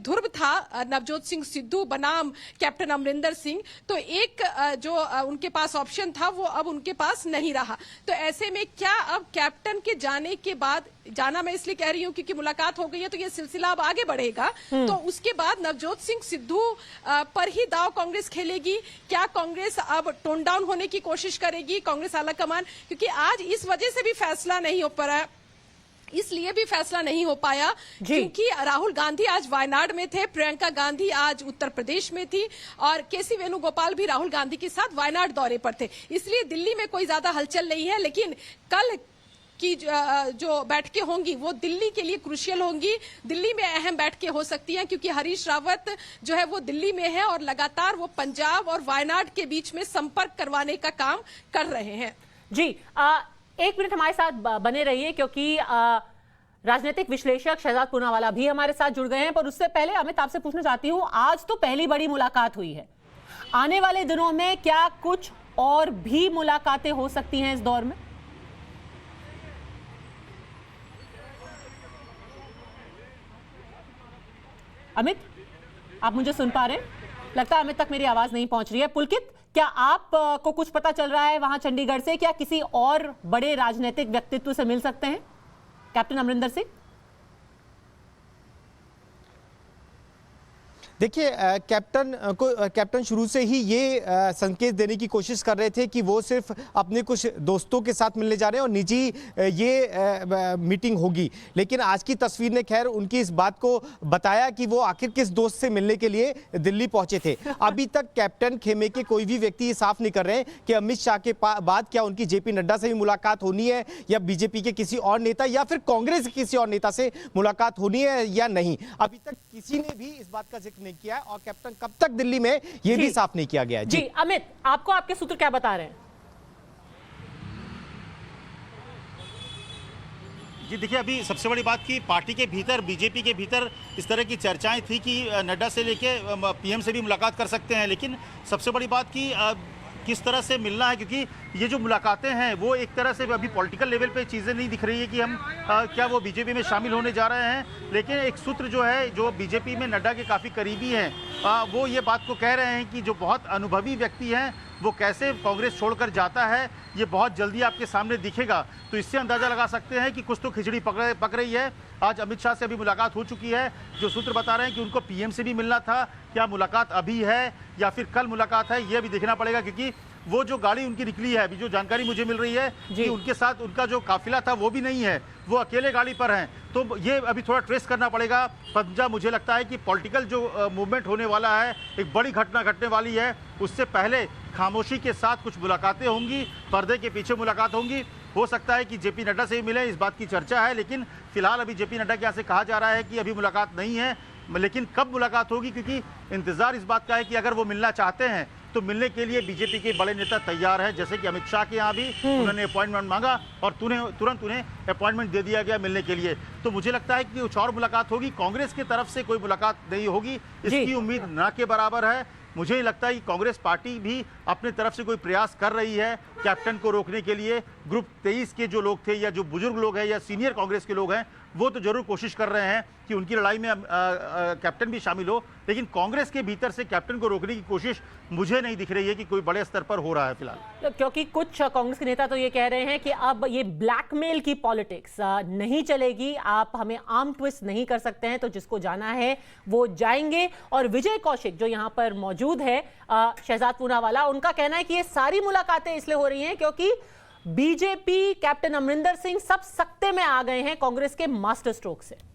ध्रुव था नवजोत सिंह सिद्धू बनाम कैप्टन अमरिंदर सिंह, तो एक जो उनके पास ऑप्शन था वो अब उनके पास नहीं रहा। तो ऐसे में क्या अब कैप्टन के जाने के बाद, जाना मैं इसलिए कह रही हूं क्योंकि मुलाकात हो गई है तो ये सिलसिला अब आगे बढ़ेगा, तो उसके बाद नवजोत सिंह सिद्धू पर ही दाव कांग्रेस खेलेगी? क्या कांग्रेस अब टोन डाउन होने की कोशिश करेगी, कांग्रेस आलाकमान? क्योंकि आज इस वजह से भी फैसला नहीं हो पा रहा, इसलिए भी फैसला नहीं हो पाया क्योंकि राहुल गांधी आज वायनाड में थे, प्रियंका गांधी आज उत्तर प्रदेश में थी और केसी वेणुगोपाल भी राहुल गांधी के साथ वायनाड दौरे पर थे, इसलिए दिल्ली में कोई ज्यादा हलचल नहीं है। लेकिन कल की जो बैठकें होंगी वो दिल्ली के लिए क्रूशियल होंगी, दिल्ली में अहम बैठकें हो सकती हैं क्योंकि हरीश रावत जो है वो दिल्ली में है और लगातार वो पंजाब और वायनाड के बीच में संपर्क करवाने का काम कर रहे हैं। जी, एक मिनट हमारे साथ बने रहिए क्योंकि राजनीतिक विश्लेषक शहजाद पूनावाला भी हमारे साथ जुड़ गए हैं, पर उससे पहले अमित आपसे पूछना चाहती हूं, आज तो पहली बड़ी मुलाकात हुई है, आने वाले दिनों में क्या कुछ और भी मुलाकातें हो सकती हैं इस दौर में? अमित, आप मुझे सुन पा रहे हैं? लगता है अमित तक मेरी आवाज नहीं पहुंच रही है। पुलकित, क्या आप को कुछ पता चल रहा है वहां चंडीगढ़ से? क्या किसी और बड़े राजनीतिक व्यक्तित्व से मिल सकते हैं कैप्टन अमरिंदर सिंह? देखिए, कैप्टन शुरू से ही ये संकेत देने की कोशिश कर रहे थे कि वो सिर्फ अपने कुछ दोस्तों के साथ मिलने जा रहे हैं और निजी ये मीटिंग होगी, लेकिन आज की तस्वीर ने खैर उनकी इस बात को बताया कि वो आखिर किस दोस्त से मिलने के लिए दिल्ली पहुंचे थे। अभी तक कैप्टन खेमे के कोई भी व्यक्ति ये साफ नहीं कर रहे हैं कि अमित शाह के बाद क्या उनकी जेपी नड्डा से भी मुलाकात होनी है या बीजेपी के किसी और नेता या फिर कांग्रेस के किसी और नेता से मुलाकात होनी है या नहीं। अभी तक किसी ने भी इस बात का जिक्र नहीं किया और कैप्टन कब तक दिल्ली में ये भी साफ नहीं किया गया। जी अमित, आपको आपके सूत्र क्या बता रहे हैं? जी देखिए, अभी सबसे बड़ी बात की पार्टी के भीतर, बीजेपी के भीतर इस तरह की चर्चाएं थी कि नड्डा से लेके पीएम से भी मुलाकात कर सकते हैं, लेकिन सबसे बड़ी बात की किस तरह से मिलना है, क्योंकि ये जो मुलाकातें हैं वो एक तरह से अभी पॉलिटिकल लेवल पे चीज़ें नहीं दिख रही है कि हम क्या वो बीजेपी में शामिल होने जा रहे हैं। लेकिन एक सूत्र जो है, जो बीजेपी में नड्डा के काफ़ी करीबी हैं, वो ये बात को कह रहे हैं कि जो बहुत अनुभवी व्यक्ति हैं वो कैसे कांग्रेस छोड़कर जाता है ये बहुत जल्दी आपके सामने दिखेगा। तो इससे अंदाज़ा लगा सकते हैं कि कुछ तो खिचड़ी पक रही है। आज अमित शाह से अभी मुलाकात हो चुकी है, जो सूत्र बता रहे हैं कि उनको पीएम से भी मिलना था। क्या मुलाकात अभी है या फिर कल मुलाकात है, ये भी देखना पड़ेगा, क्योंकि वो जो गाड़ी उनकी निकली है, अभी जो जानकारी मुझे मिल रही है कि उनके साथ उनका जो काफिला था वो भी नहीं है, वो अकेले गाड़ी पर हैं। तो ये अभी थोड़ा ट्रेस करना पड़ेगा। पंजा, मुझे लगता है कि पॉलिटिकल जो मूवमेंट होने वाला है, एक बड़ी घटना घटने वाली है, उससे पहले खामोशी के साथ कुछ मुलाकातें होंगी, पर्दे के पीछे मुलाकात होंगी। हो सकता है कि जेपी नड्डा से ही मिले, इस बात की चर्चा है, लेकिन फिलहाल अभी जेपी नड्डा के यहाँ से कहा जा रहा है कि अभी मुलाकात नहीं है। लेकिन कब मुलाकात होगी, क्योंकि इंतजार इस बात का है कि अगर वो मिलना चाहते हैं तो मिलने के लिए बीजेपी के बड़े नेता तैयार हैं, जैसे कि अमित शाह के यहाँ भी उन्होंने अपॉइंटमेंट मांगा और तुरंत उन्हें अपॉइंटमेंट दे दिया गया मिलने के लिए। तो मुझे लगता है कि कुछ और मुलाकात होगी, कांग्रेस की तरफ से कोई मुलाकात नहीं होगी, इसकी उम्मीद ना के बराबर है। मुझे लगता है कि कांग्रेस पार्टी भी अपने तरफ से कोई प्रयास कर रही है कैप्टन को रोकने के लिए। ग्रुप 23 के जो लोग थे या जो बुजुर्ग लोग हैं या सीनियर कांग्रेस के लोग हैं वो तो जरूर कोशिश कर रहे हैं कि उनकी लड़ाई में कैप्टन भी शामिल हो, लेकिन कांग्रेस के भीतर से कैप्टन को रोकने की कोशिश मुझे नहीं दिख रही है कि कोई बड़े स्तर पर हो रहा है फिलहाल। क्योंकि कुछ कांग्रेस के नेता तो ये कह रहे हैं कि अब ये ब्लैकमेल की पॉलिटिक्स नहीं चलेगी, आप हमें आर्म ट्विस्ट नहीं कर सकते हैं, तो जिसको जाना है वो जाएंगे। और विजय कौशिक जो यहाँ पर मौजूद है, शहजाद पूनावाला, उनका कहना है कि ये सारी मुलाकातें इसलिए हो रही हैं क्योंकि बीजेपी, कैप्टन अमरिंदर सिंह सब सत्ते में आ गए हैं कांग्रेस के मास्टर स्ट्रोक से।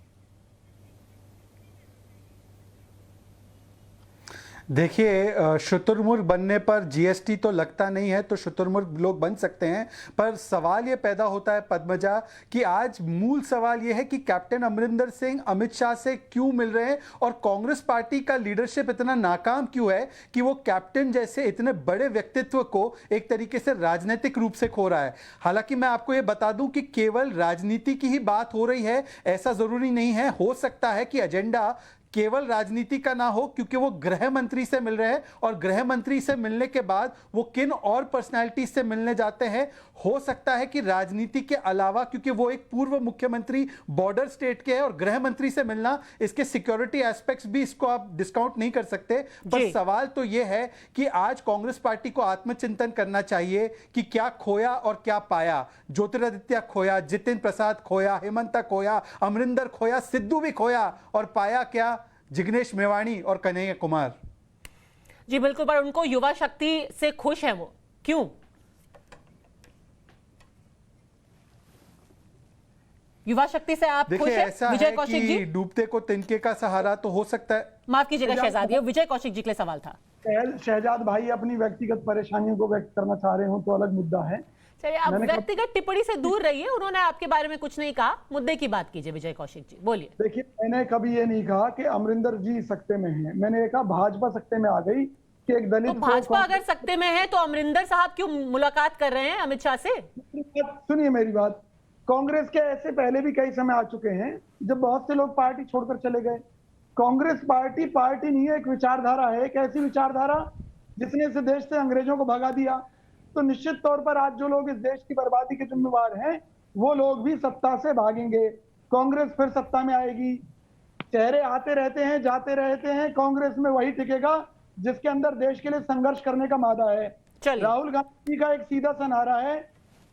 देखिए, शुतुरमुर्ग बनने पर जीएसटी तो लगता नहीं है, तो शुतुरमुर्ग लोग बन सकते हैं, पर सवाल ये पैदा होता है पद्मजा कि आज मूल सवाल ये है कि कैप्टन अमरिंदर सिंह अमित शाह से क्यों मिल रहे हैं और कांग्रेस पार्टी का लीडरशिप इतना नाकाम क्यों है कि वो कैप्टन जैसे इतने बड़े व्यक्तित्व को एक तरीके से राजनीतिक रूप से खो रहा है। हालांकि मैं आपको ये बता दूं कि केवल राजनीति की ही बात हो रही है ऐसा जरूरी नहीं है। हो सकता है कि एजेंडा केवल राजनीति का ना हो, क्योंकि वो गृह मंत्री से मिल रहे हैं और गृह मंत्री से मिलने के बाद वो किन और पर्सनालिटी से मिलने जाते हैं, हो सकता है कि राजनीति के अलावा, क्योंकि वो एक पूर्व मुख्यमंत्री बॉर्डर स्टेट के हैं और गृह मंत्री से मिलना, इसके सिक्योरिटी एस्पेक्ट्स भी इसको आप डिस्काउंट नहीं कर सकते। पर सवाल तो ये है कि आज कांग्रेस पार्टी को आत्मचिंतन करना चाहिए कि क्या खोया और क्या पाया। ज्योतिरादित्य खोया, जितिन प्रसाद खोया, हेमंत खोया, अमरिंदर खोया, सिद्धू भी खोया, और पाया क्या? जिग्नेश मेवाणी और कन्हैया कुमार। जी बिल्कुल, पर उनको युवा शक्ति से खुश हैं वो, क्यों? युवा शक्ति से आप खुश हैं? ऐसा विजय है कौशिक जी, डूबते को तिनके का सहारा तो हो सकता है। माफ कीजिएगा शहजाद, ये विजय कौशिक जी के लिए सवाल था। शहजाद भाई अपनी व्यक्तिगत परेशानियों को व्यक्त करना चाह रहे हो तो अलग मुद्दा है। चलिए, आप व्यक्तिगत टिप्पणी से दूर रहिए, उन्होंने आपके बारे में कुछ नहीं कहा, मुद्दे की बात कीजिए। विजय कौशिक जी बोलिए। देखिए, मैंने कभी ये नहीं कहा कि अमरिंदर जी सकते में हैं, मैंने कहा भाजपा सकते में आ गई कि एक दलित। तो भाजपा अगर सकते में है तो अमरिंदर साहब क्यों मुलाकात कर रहे हैं अमित शाह से? सुनिए मेरी बात, कांग्रेस के ऐसे पहले भी कई समय आ चुके हैं जब बहुत से लोग पार्टी छोड़कर चले गए। कांग्रेस पार्टी नहीं है, एक विचारधारा है, एक ऐसी विचारधारा जिसने इस देश से अंग्रेजों को भगा दिया। तो निश्चित तौर पर आज जो लोग इस देश की बर्बादी के जिम्मेवार हैं वो लोग भी सत्ता से भागेंगे। कांग्रेस फिर सत्ता में आएगी। चेहरे आते रहते हैं, जाते रहते हैं, कांग्रेस में वही टिकेगा जिसके अंदर देश के लिए संघर्ष करने का मादा है। राहुल गांधी का एक सीधा सा नारा है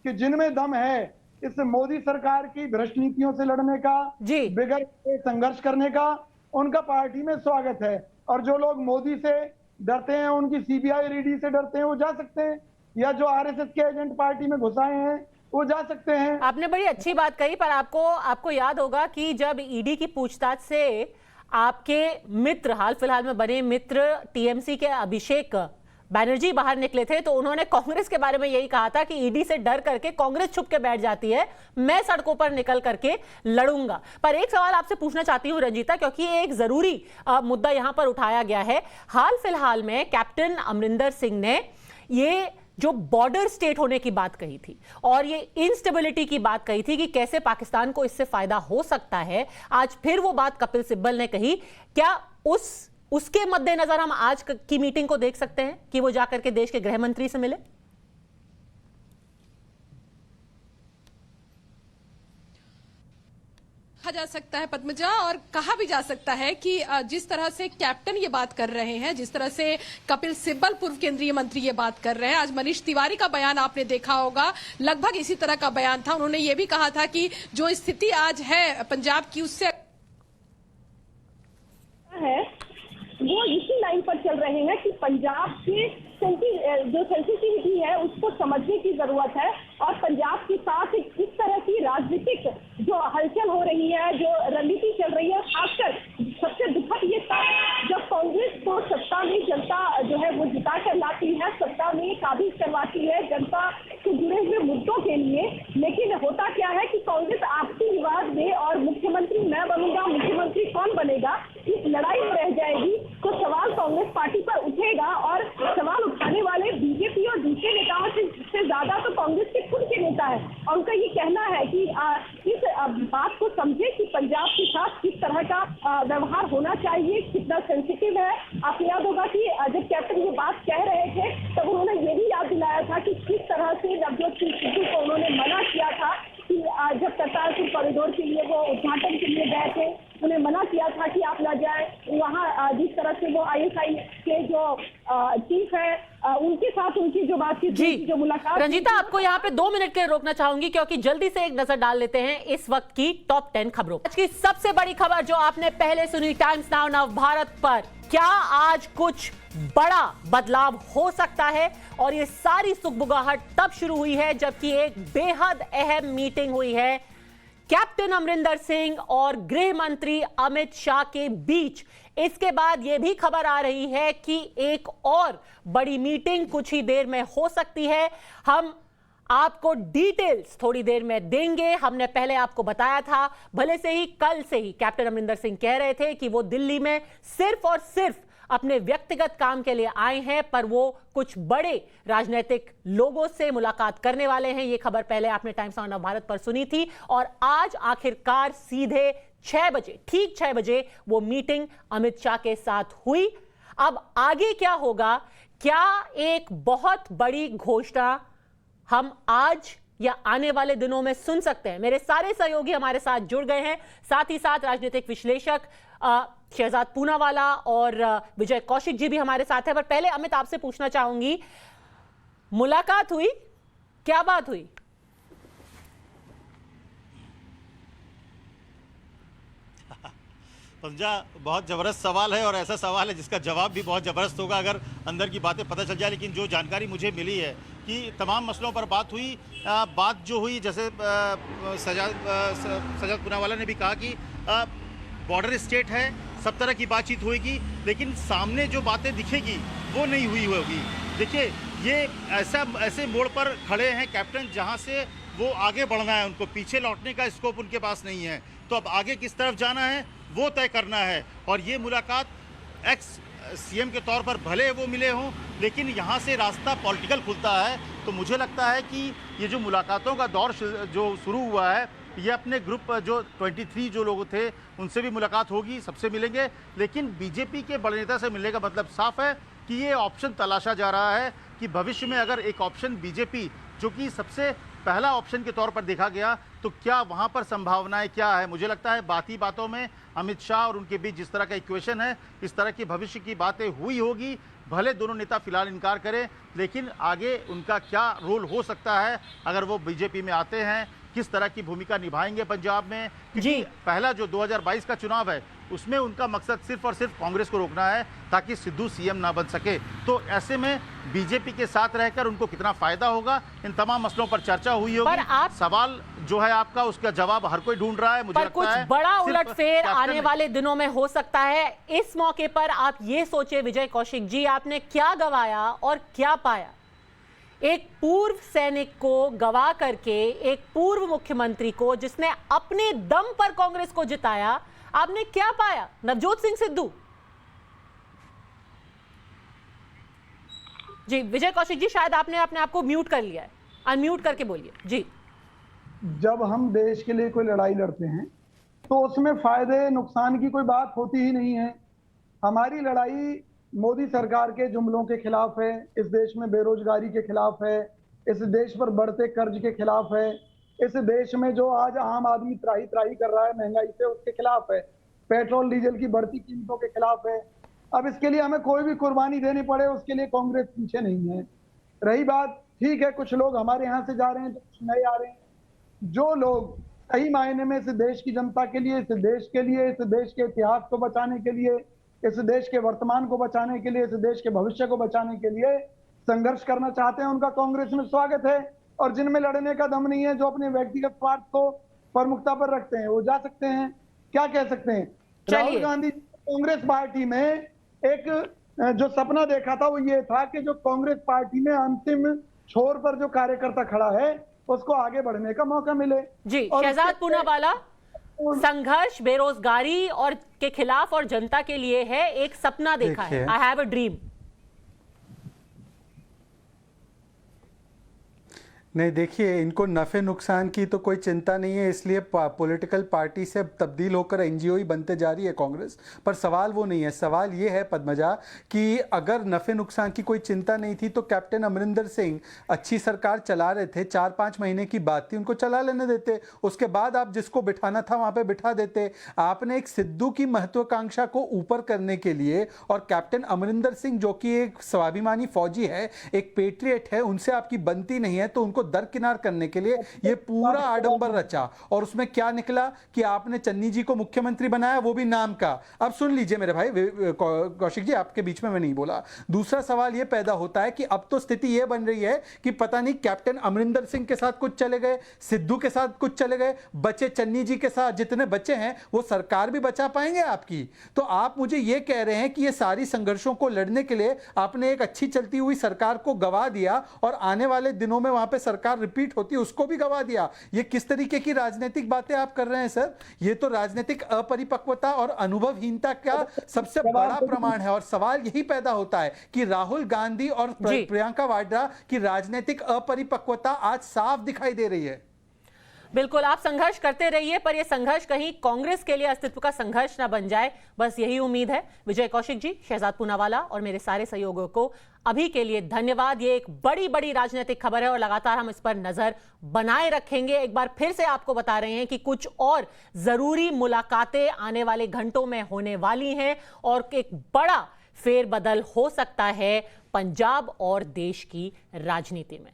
कि जिनमें दम है इस मोदी सरकार की भ्रष्ट नीतियों से लड़ने का, बिगड़ के संघर्ष करने का, उनका पार्टी में स्वागत है। और जो लोग मोदी से डरते हैं, उनकी सीबीआई ईडी से डरते हैं, वो जा सकते हैं, या जो आरएसएस के एजेंट पार्टी में घुसाए हैं वो जा सकते हैं। आपने बड़ी अच्छी बात कही, पर आपको याद होगा कि जब ईडी की पूछताछ से आपके मित्र, हाल फिलहाल में बने मित्र टीएमसी के अभिषेक बैनर्जी बाहर निकले थे, तो उन्होंने कांग्रेस के बारे में यही कहा था कि ईडी से डर करके कांग्रेस छुप के बैठ जाती है, मैं सड़कों पर निकल करके लड़ूंगा। पर एक सवाल आपसे पूछना चाहती हूं रंजीता, क्योंकि एक जरूरी मुद्दा यहां पर उठाया गया है। हाल फिलहाल में कैप्टन अमरिंदर सिंह ने ये जो बॉर्डर स्टेट होने की बात कही थी और ये इंस्टेबिलिटी की बात कही थी कि कैसे पाकिस्तान को इससे फायदा हो सकता है, आज फिर वो बात कपिल सिब्बल ने कही। क्या उसके मद्देनजर हम आज की मीटिंग को देख सकते हैं कि वो जाकर के देश के गृह मंत्री से मिले? कहा जा सकता है पद्मजा, और कहा भी जा सकता है कि जिस तरह से कैप्टन ये बात कर रहे हैं, जिस तरह से कपिल सिब्बल पूर्व केंद्रीय मंत्री ये बात कर रहे हैं, आज मनीष तिवारी का बयान आपने देखा होगा, लगभग इसी तरह का बयान था। उन्होंने ये भी कहा था कि जो स्थिति आज है पंजाब की, उससे है वो इसी लाइन पर चल रहे हैं कि पंजाब के जो सेंसिटिविटी है उसको समझने की जरूरत है। और पंजाब के साथ इस तरह की राजनीतिक जो हलचल हो रही है, जो रणनीति चल रही है, खासकर सबसे दुखद ये था जब कांग्रेस को सत्ता में जनता जो है वो जिता कर लाती है, सत्ता में काबिज करवाती है जनता से जुड़े हुए मुद्दों के लिए। लेकिन होता क्या है कि कांग्रेस आपसी विवाद में और मुख्यमंत्री मैं बनूंगा, मुख्यमंत्री कौन बनेगा, इस लड़ाई में रह जाएगी। तो सवाल कांग्रेस पार्टी पर उठेगा और सवाल उठाने वाले बीजेपी और दूसरे नेताओं से ज्यादा तो कांग्रेस के खुद के नेता है। और उनका ये कहना है कि इस बात को समझे कि पंजाब के साथ किस तरह का व्यवहार होना चाहिए, कितना सेंसिटिव है। आपको याद होगा कि जब जो चीफ है उनके साथ उनकी जो बातचीत जी जो मुलाकात। रंजीता, आपको यहाँ पे 2 मिनट के लिए रोकना चाहूंगी क्योंकि जल्दी से एक नजर डाल लेते हैं इस वक्त की टॉप 10 खबरों। आज की सबसे बड़ी खबर जो आपने पहले सुनी टाइम्स नाउ नव भारत पर, क्या आज कुछ बड़ा बदलाव हो सकता है? और ये सारी सुगबुगाहट तब शुरू हुई है जबकि एक बेहद अहम मीटिंग हुई है कैप्टन अमरिंदर सिंह और गृह मंत्री अमित शाह के बीच। इसके बाद यह भी खबर आ रही है कि एक और बड़ी मीटिंग कुछ ही देर में हो सकती है। हम आपको डिटेल्स थोड़ी देर में देंगे। हमने पहले आपको बताया था, भले से ही कल से ही कैप्टन अमरिंदर सिंह कह रहे थे कि वो दिल्ली में सिर्फ और सिर्फ अपने व्यक्तिगत काम के लिए आए हैं, पर वो कुछ बड़े राजनीतिक लोगों से मुलाकात करने वाले हैं। ये खबर पहले आपने टाइम्स ऑफ भारत पर सुनी थी और आज आखिरकार सीधे 6 बजे, ठीक 6 बजे वो मीटिंग अमित शाह के साथ हुई। अब आगे क्या होगा? क्या एक बहुत बड़ी घोषणा हम आज या आने वाले दिनों में सुन सकते हैं? मेरे सारे सहयोगी हमारे साथ जुड़ गए हैं, साथ ही साथ राजनीतिक विश्लेषक शहजाद पूनावाला और विजय कौशिक जी भी हमारे साथ हैं। पर पहले अमित, आपसे पूछना चाहूंगी, मुलाकात हुई, क्या बात हुई? पंजा, बहुत ज़बरदस्त सवाल है और ऐसा सवाल है जिसका जवाब भी बहुत ज़बरदस्त होगा अगर अंदर की बातें पता चल जाए। लेकिन जो जानकारी मुझे मिली है कि तमाम मसलों पर बात हुई। बात जो हुई, जैसे सजाद पूनावाला ने भी कहा कि बॉर्डर स्टेट है, सब तरह की बातचीत होगी, लेकिन सामने जो बातें दिखेगी वो नहीं हुई होगी। देखिए, ये ऐसे मोड़ पर खड़े हैं कैप्टन जहाँ से वो आगे बढ़ना है, उनको पीछे लौटने का स्कोप उनके पास नहीं है। तो अब आगे किस तरफ जाना है वो तय करना है। और ये मुलाकात एक्स सीएम के तौर पर भले वो मिले हों, लेकिन यहाँ से रास्ता पॉलिटिकल खुलता है। तो मुझे लगता है कि ये जो मुलाकातों का दौर जो शुरू हुआ है, ये अपने ग्रुप जो 23 जो लोग थे उनसे भी मुलाकात होगी, सबसे मिलेंगे। लेकिन बीजेपी के बड़े नेता से मिलने का मतलब साफ है कि ये ऑप्शन तलाशा जा रहा है कि भविष्य में अगर एक ऑप्शन बीजेपी, जो कि सबसे पहला ऑप्शन के तौर पर देखा गया, तो क्या वहाँ पर संभावनाएं क्या है? मुझे लगता है बात ही बातों में अमित शाह और उनके बीच जिस तरह का इक्वेशन है, इस तरह की भविष्य की बातें हुई होगी। भले दोनों नेता फिलहाल इनकार करें, लेकिन आगे उनका क्या रोल हो सकता है अगर वो बीजेपी में आते हैं, किस तरह की भूमिका निभाएंगे पंजाब में। जी, पहला जो 2022 का चुनाव है उसमें उनका मकसद सिर्फ और सिर्फ कांग्रेस को रोकना है ताकि सिद्धू सीएम ना बन सके। तो ऐसे में बीजेपी के साथ रहकर उनको कितना फायदा होगा, इन तमाम मसलों पर चर्चा हुई होगी। पर आप सवाल जो है आपका, उसका जवाब हर कोई ढूंढ रहा है। मुझे पर कुछ बड़ा उलटफेर आने वाले दिनों में हो सकता है। इस मौके पर आप ये सोचे विजय कौशिक जी, आपने क्या गवाया और क्या पाया? एक पूर्व सैनिक को गवा करके, एक पूर्व मुख्यमंत्री को जिसने अपने दम पर कांग्रेस को जिताया, आपने क्या पाया? नवजोत सिंह सिद्धू जी। विजय कौशिक जी, शायद आपने अपने आप को म्यूट कर लिया है, अनम्यूट करके बोलिए जी। जब हम देश के लिए कोई लड़ाई लड़ते हैं तो उसमें फायदे नुकसान की कोई बात होती ही नहीं है। हमारी लड़ाई मोदी सरकार के जुमलों के खिलाफ है, इस देश में बेरोजगारी के खिलाफ है, इस देश पर बढ़ते कर्ज के खिलाफ है, इस देश में जो आज आम आदमी त्राही त्राही कर रहा है महंगाई से, उसके खिलाफ है, पेट्रोल डीजल की बढ़ती कीमतों के खिलाफ है। अब इसके लिए हमें कोई भी कुर्बानी देनी पड़े, उसके लिए कांग्रेस पीछे नहीं है। रही बात, ठीक है, कुछ लोग हमारे यहाँ से जा रहे हैं तो कुछ नए आ रहे हैं। जो लोग सही मायने में इस देश की जनता के लिए, इस देश के लिए, इस देश के इतिहास को बचाने के लिए, इस देश के वर्तमान को बचाने के लिए, इस देश के भविष्य को बचाने के लिए संघर्ष करना चाहते हैं, उनका कांग्रेस में स्वागत है। और जिनमें लड़ने का दम नहीं है, जो अपने व्यक्तिगत स्वार्थ को प्रमुखता पर रखते हैं, वो जा सकते हैं। क्या कह सकते हैं? राहुल गांधी कांग्रेस पार्टी में एक जो सपना देखा था वो ये था कि जो कांग्रेस पार्टी में अंतिम छोर पर जो कार्यकर्ता खड़ा है उसको आगे बढ़ने का मौका मिले। जी, शहजाद पूनावाला, संघर्ष बेरोजगारी और के खिलाफ और जनता के लिए है, एक सपना देखा है, आई हैव अ ड्रीम। नहीं, देखिए, इनको नफ़े नुकसान की तो कोई चिंता नहीं है, इसलिए पॉलिटिकल पार्टी से तब्दील होकर एनजीओ ही बनते जा रही है कांग्रेस। पर सवाल वो नहीं है, सवाल ये है पद्मजा कि अगर नफ़े नुकसान की कोई चिंता नहीं थी तो कैप्टन अमरिंदर सिंह अच्छी सरकार चला रहे थे, 4-5 महीने की बात थी, उनको चला लेने देते, उसके बाद आप जिसको बिठाना था वहाँ पर बिठा देते। आपने एक सिद्धू की महत्वाकांक्षा को ऊपर करने के लिए और कैप्टन अमरिंदर सिंह जो कि एक स्वाभिमानी फौजी है, एक पेट्रियट है, उनसे आपकी बनती नहीं है, तो उनको दरकिनार करने के लिए ये पूरा आडंबर रचा। और उसमें क्या निकला कि आपने चन्नी जी को मुख्यमंत्री बनाया, वो भी नाम का। अब सुन लीजिए मेरे भाई कौशिक जी, आपके बीच में मैं नहीं बोला। दूसरा सवाल ये पैदा होता है कि अब तो स्थिति ये बन रही है कि पता नहीं कैप्टन अमरिंदर सिंह के साथ कुछ चले गए, सिद्धू के साथ कुछ चले गए, बचे चन्नी जी के साथ जितने बच्चे हैं वो सरकार भी बचा पाएंगे आपकी? तो आप मुझे ये कह रहे हैं कि ये सारी संघर्षों को लड़ने के लिए आपने एक अच्छी चलती हुई सरकार को गवा दिया और आने वाले दिनों में वहां पे सरकार रिपीट होती है उसको भी गवा दिया। ये किस तरीके की राजनीतिक बातें आप कर रहे हैं सर? ये तो राजनीतिक अपरिपक्वता और अनुभवहीनता का सबसे बड़ा प्रमाण है। और सवाल यही पैदा होता है कि राहुल गांधी और प्रियंका वाड्रा की राजनीतिक अपरिपक्वता आज साफ दिखाई दे रही है। बिल्कुल, आप संघर्ष करते रहिए, पर यह संघर्ष कहीं कांग्रेस के लिए अस्तित्व का संघर्ष ना बन जाए, बस यही उम्मीद है। विजय कौशिक जी, शहजाद पूनावाला और मेरे सारे सहयोगियों को अभी के लिए धन्यवाद। ये एक बड़ी राजनीतिक खबर है और लगातार हम इस पर नजर बनाए रखेंगे। एक बार फिर से आपको बता रहे हैं कि कुछ और जरूरी मुलाकातें आने वाले घंटों में होने वाली हैं और एक बड़ा फेरबदल हो सकता है पंजाब और देश की राजनीति में।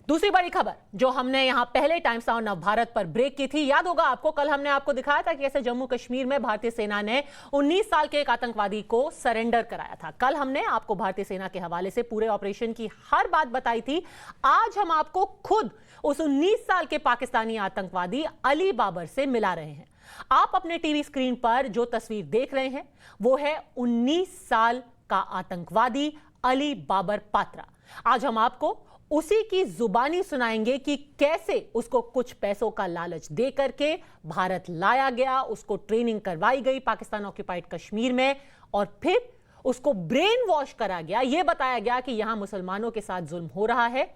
दूसरी बड़ी खबर जो हमने यहां पहले टाइम्स नाउ नवभारत पर ब्रेक की थी, याद होगा आपको, कल हमने आपको दिखाया था कि कैसे जम्मू कश्मीर में भारतीय सेना ने 19 साल के एक आतंकवादी को सरेंडर कराया था। कल हमने आपको भारतीय सेना के हवाले से पूरे ऑपरेशन की हर बात बताई थी। आज हम आपको खुद उस 19 साल के पाकिस्तानी आतंकवादी अली बाबर से मिला रहे हैं। आप अपने टीवी स्क्रीन पर जो तस्वीर देख रहे हैं वो है 19 साल का आतंकवादी अली बाबर पात्रा। आज हम आपको उसी की जुबानी सुनाएंगे कि कैसे उसको कुछ पैसों का लालच दे करके भारत लाया गया, उसको ट्रेनिंग करवाई गई पाकिस्तान ऑक्युपाइड कश्मीर में और फिर उसको ब्रेन वॉश करा गया। यह बताया गया कि यहां मुसलमानों के साथ जुल्म हो रहा है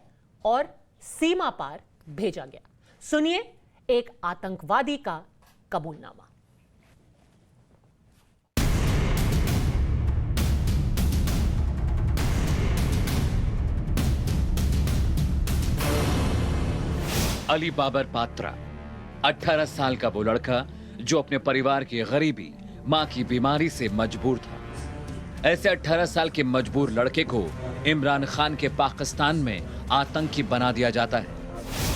और सीमा पार भेजा गया। सुनिए एक आतंकवादी का कबूलनामा। अली बाबर पात्रा 18 साल का वो लड़का जो अपने परिवार की गरीबी, मां की बीमारी से मजबूर था। ऐसे 18 साल के मजबूर लड़के को इमरान खान के पाकिस्तान में आतंकी बना दिया जाता है।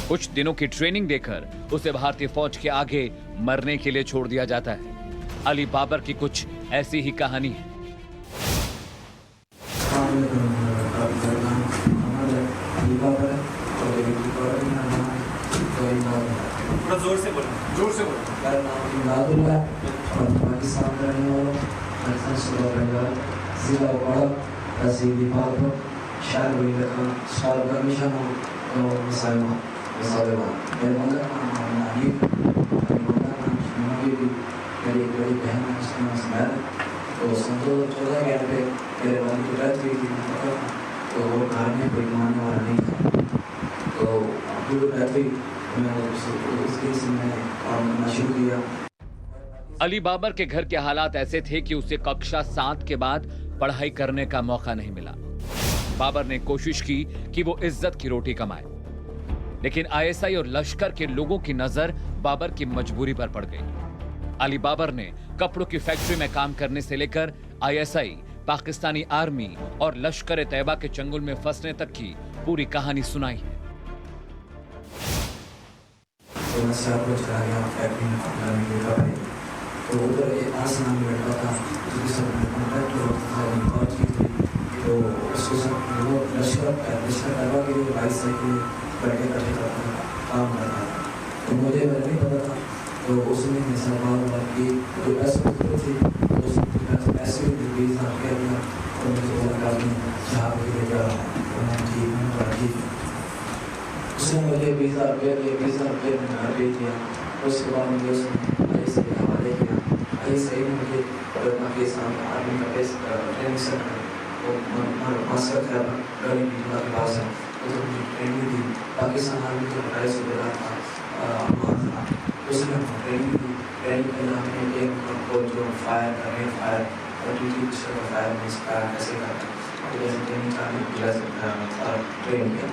कुछ दिनों की ट्रेनिंग देकर उसे भारतीय फौज के आगे मरने के लिए छोड़ दिया जाता है। अली बाबर की कुछ ऐसी ही कहानी है। जोर से बोलो, जोर से बोलो। मेरा नाम इमदादुल्लाह और पाकिस्तान का रहने वाला मैं सुबह बंगाल जिला वाड़ा तहसील दीपालपुर शहर बुलंदशहर शहर का मिशन और मुसलमान मेरे मदर नाम नाहिद, मेरी मदर नाम शुमारी, मेरी एक बड़ी बहन है उसका नाम स्मैल। तो 14 पे मेरे वाली की डेथ हुई थी, तो वो घर में कोई मानने वाला नहीं था, तो अभी वो डेथ हुई। अली बाबर के घर के हालात ऐसे थे कि उसे कक्षा 7 के बाद पढ़ाई करने का मौका नहीं मिला। बाबर ने कोशिश की कि वो इज्जत की रोटी कमाए, लेकिन आईएसआई और लश्कर के लोगों की नजर बाबर की मजबूरी पर पड़ गई। अली बाबर ने कपड़ों की फैक्ट्री में काम करने से लेकर आईएसआई, पाकिस्तानी आर्मी और लश्कर तैयबा के चंगुल में फंसने तक की पूरी कहानी सुनाई है। तो मैं सब कुछ करा गया फैक्ट्री में काम करने भाई, तो उधर एक आसमान में बैठा था, क्योंकि सब कॉन्ट्रैक्ट बहुत की थी, तो उसके साथ वो लश्कर तैयबा के लिए 22 साल के बैठे करते करता काम करता था। तो मुझे नहीं पता था, तो उसने मेरे साथ बात हुआ कि जो पैसे थे तो उसने पैसे भी 20,000 रुपया दिया, तो मुझे लगा कि जहाँ पे भेजा तो मैं ठीक। उसने मुझे 20,000 रुपया दिया, 20,000 रुपये मैंने घर भेज दिया। उसके बाद मुझे उसने ऐसे हवाले किया, ऐसे ही मुझे पाकिस्तान आर्मी का ट्रेनिंग सेंटर वो मास्टर खैबर गरीब के पास है, उधर मुझे ट्रेनिंग दी। पाकिस्तान आर्मी के 28 सूबेदार था उसने ट्रेनिंग दी। ट्रेनिंग के हमने एक को जो फायर करें फायर और दूसरी का फायर में फायर कैसे करना और जैसे ट्रेनिंग चालू किया ट्रेनिंग किया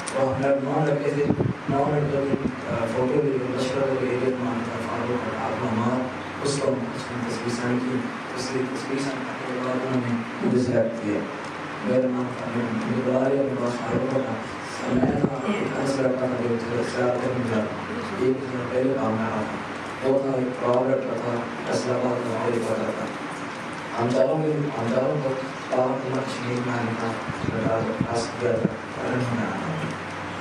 तो हमने 9 लड़के थे। 9 लड़के फोटो लश्कर एरिया में फारूक आपका मार उसको तस्वीर साइन की। तस्वीर साइन करने के बाद उन्होंने मुझे सेलेक्ट किया। मेरा नाम मुझे बुला लिया मेरे पास फारूक था। मैं ऐसा लड़का था जो शरारत करने जा एक पहले काम कर रहा था वो था एक प्रॉब लड़का था इस्लामाबाद में और एक पता था। हम चारों को पावर कश्मीर में आने का प्रयास किया था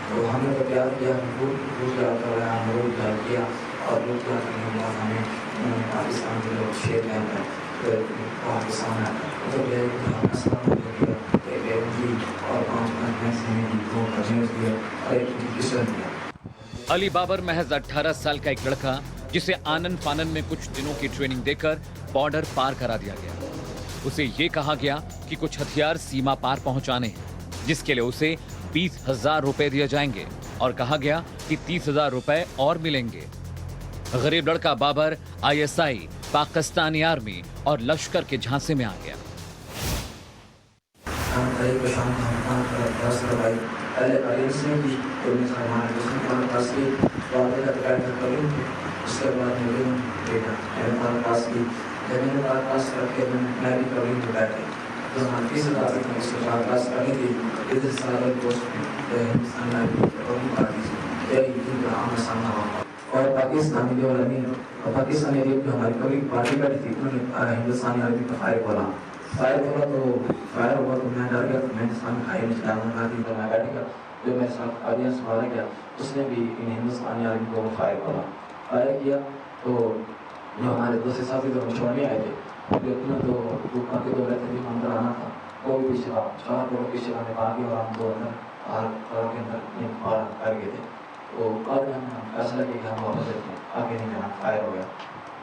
तो हमने तो प्यार किया रूट याद कर रहे हैं हम रूट याद किया और रूट याद करने के बाद हमें पाकिस्तान के लोग शेर ले आए पाकिस्तान आए तो और 5 दिया और एक दिया। अली बाबर महज 18 साल का एक लड़का जिसे आनन फानन में कुछ दिनों की ट्रेनिंग देकर बॉर्डर पार करा दिया गया। उसे ये कहा गया कि कुछ हथियार सीमा पार पहुंचाने हैं जिसके लिए उसे 20,000 रुपए दिए जाएंगे और कहा गया कि 30,000 रुपए और मिलेंगे। गरीब लड़का बाबर ISI, पाकिस्तानी आर्मी और लश्कर के झांसे में आ गया। उसके बाद मैंने पास की जब मैंने पास करके मैं भी कभी तो बैठे तो हमारी से पास करनी थी इधर सारे दोस्त हिंदुस्तान पार्टी से आमना सामना हुआ और पाकिस्तानी जो पाकिस्तानी जो हमारी कभी पार्टी बैठी थी उन्होंने हिंदुस्तानी आर्मी का फायर बोला तो फायर हुआ तो मैं डर गया तो मैं हिंदुस्तान खाई नहीं चलाना थी तो मैं बैठेगा जो मेरे साथ ऑडियंस मारा गया उसने भी इन हिंदुस्तानी आर्मी को फायर बोला फायर किया तो जो हमारे दूसरे साथी तो छोड़ने आए थे तो इतना तो ऊपर के 2 रहते थे अंदर आना था वो भी पीछे 4 लोग पीछे आने भागे और हम 2 अंदर घर के अंदर पार कर गए थे तो बाद में हमने फैसला किया कि हम वापस आगे नहीं जाना फायर हो गया।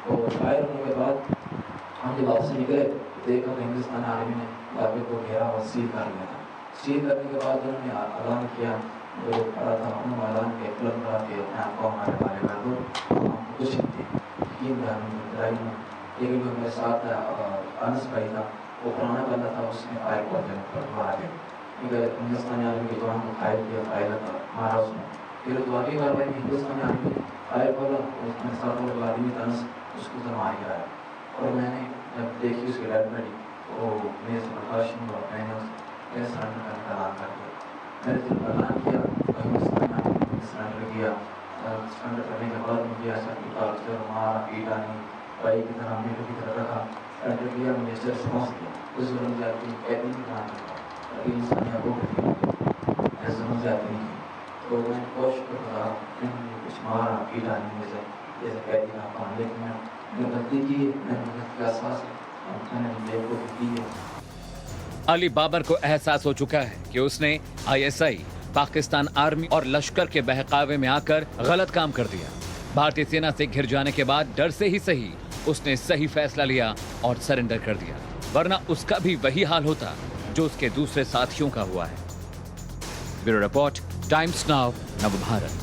तो फायर होने के बाद हम जब वापस निकले देखा तो हिंदुस्तान आर्मी ने बाबे को घेरा और सील कर लिया था। सील करने के बाद उन्होंने ऐलान किया जो खड़ा था उन्होंने ऐलान किया क्लब करा के अपने आप को हमारे बारे में दो कुछ लड़ाई में एक जो मेरे साथ अनस भाई था वो पुराना बंदा था उसने फायर कर मारा गया हिंदुस्तानी आर्मी के जवान को फायर किया फायर मारा उसने फिर द्वारी कार्रवाई में हिंदुस्तानी आर्मी फायर बोला उसमें 7 लोग आदमी था उसको तो मार गिराया और मैंने जब देखी उसकी डेड बॉडी तो मेरे से प्रकाशन हुआ मैंने उसके सरेंडर करने का ऐलान कर दिया। मैंने जब ऐलान किया हिंदुस्तानी आर्मी सरेंडर किया सरेंडर करने के बाद मुझे ऐसा टॉर्चर मारा पीटा नहीं भाई की तरह मेरे की तरह रखा सरेंडर किया मुझे सिर्फ समझ दिया उस वक्त मुझे अपनी कैदी नहीं बना सकता इंसानियत को ऐसा मुझे अपनी तो मैं कोशिश कर रहा मैंने कुछ मारा पीटा नहीं मुझे जैसे कैदी ना पाना लेकिन मैंने गलती की मैंने एहसास मैंने को की है। अली बाबर को एहसास हो चुका है कि उसने ISI, पाकिस्तान आर्मी और लश्कर के बहकावे में आकर गलत काम कर दिया। भारतीय सेना से घिर जाने के बाद डर से ही सही उसने सही फैसला लिया और सरेंडर कर दिया, वरना उसका भी वही हाल होता जो उसके दूसरे साथियों का हुआ है। Bureau report, times now, Navbharat.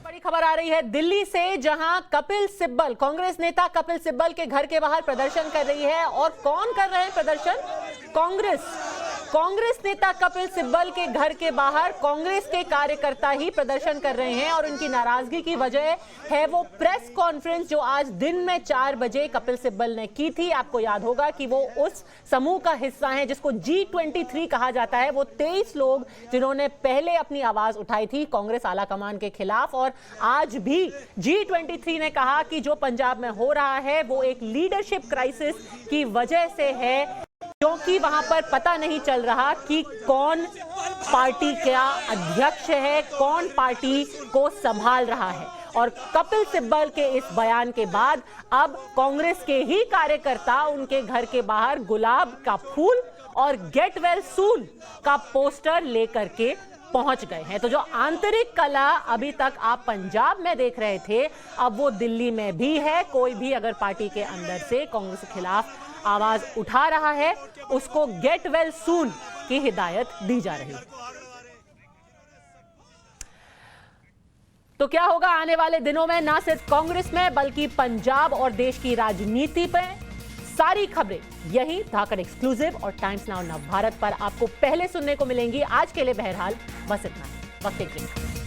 बड़ी खबर आ रही है दिल्ली से, जहां कपिल सिब्बल, कांग्रेस नेता कपिल सिब्बल के घर के बाहर प्रदर्शन कर रही है। और कौन कर रहे हैं प्रदर्शन? कांग्रेस नेता कपिल सिब्बल के घर के बाहर कांग्रेस के कार्यकर्ता ही प्रदर्शन कर रहे हैं और उनकी नाराजगी की वजह है वो प्रेस कॉन्फ्रेंस जो आज दिन में 4 बजे कपिल सिब्बल ने की थी। आपको याद होगा कि वो उस समूह का हिस्सा हैं जिसको G23 कहा जाता है। वो 23 लोग जिन्होंने पहले अपनी आवाज उठाई थी कांग्रेस आलाकमान के खिलाफ, और आज भी G23 ने कहा कि जो पंजाब में हो रहा है वो एक लीडरशिप क्राइसिस की वजह से है, क्योंकि वहां पर पता नहीं चल रहा कि कौन पार्टी का अध्यक्ष है, कौन पार्टी को संभाल रहा है। और कपिल सिब्बल के इस बयान के बाद अब कांग्रेस के ही कार्यकर्ता उनके घर के बाहर गुलाब का फूल और गेट वेल सून का पोस्टर लेकर के पहुंच गए हैं। तो जो आंतरिक कला अभी तक आप पंजाब में देख रहे थे, अब वो दिल्ली में भी है। कोई भी अगर पार्टी के अंदर से कांग्रेस के खिलाफ आवाज उठा रहा है, उसको गेट वेल सून की हिदायत दी जा रही है। तो क्या होगा आने वाले दिनों में, ना सिर्फ कांग्रेस में बल्कि पंजाब और देश की राजनीति पर? सारी खबरें यही धाकड़ एक्सक्लूसिव और टाइम्स नाउ नवभारत पर आपको पहले सुनने को मिलेंगी। आज के लिए बहरहाल बस इतना ही। वक्त एक ब्रेक।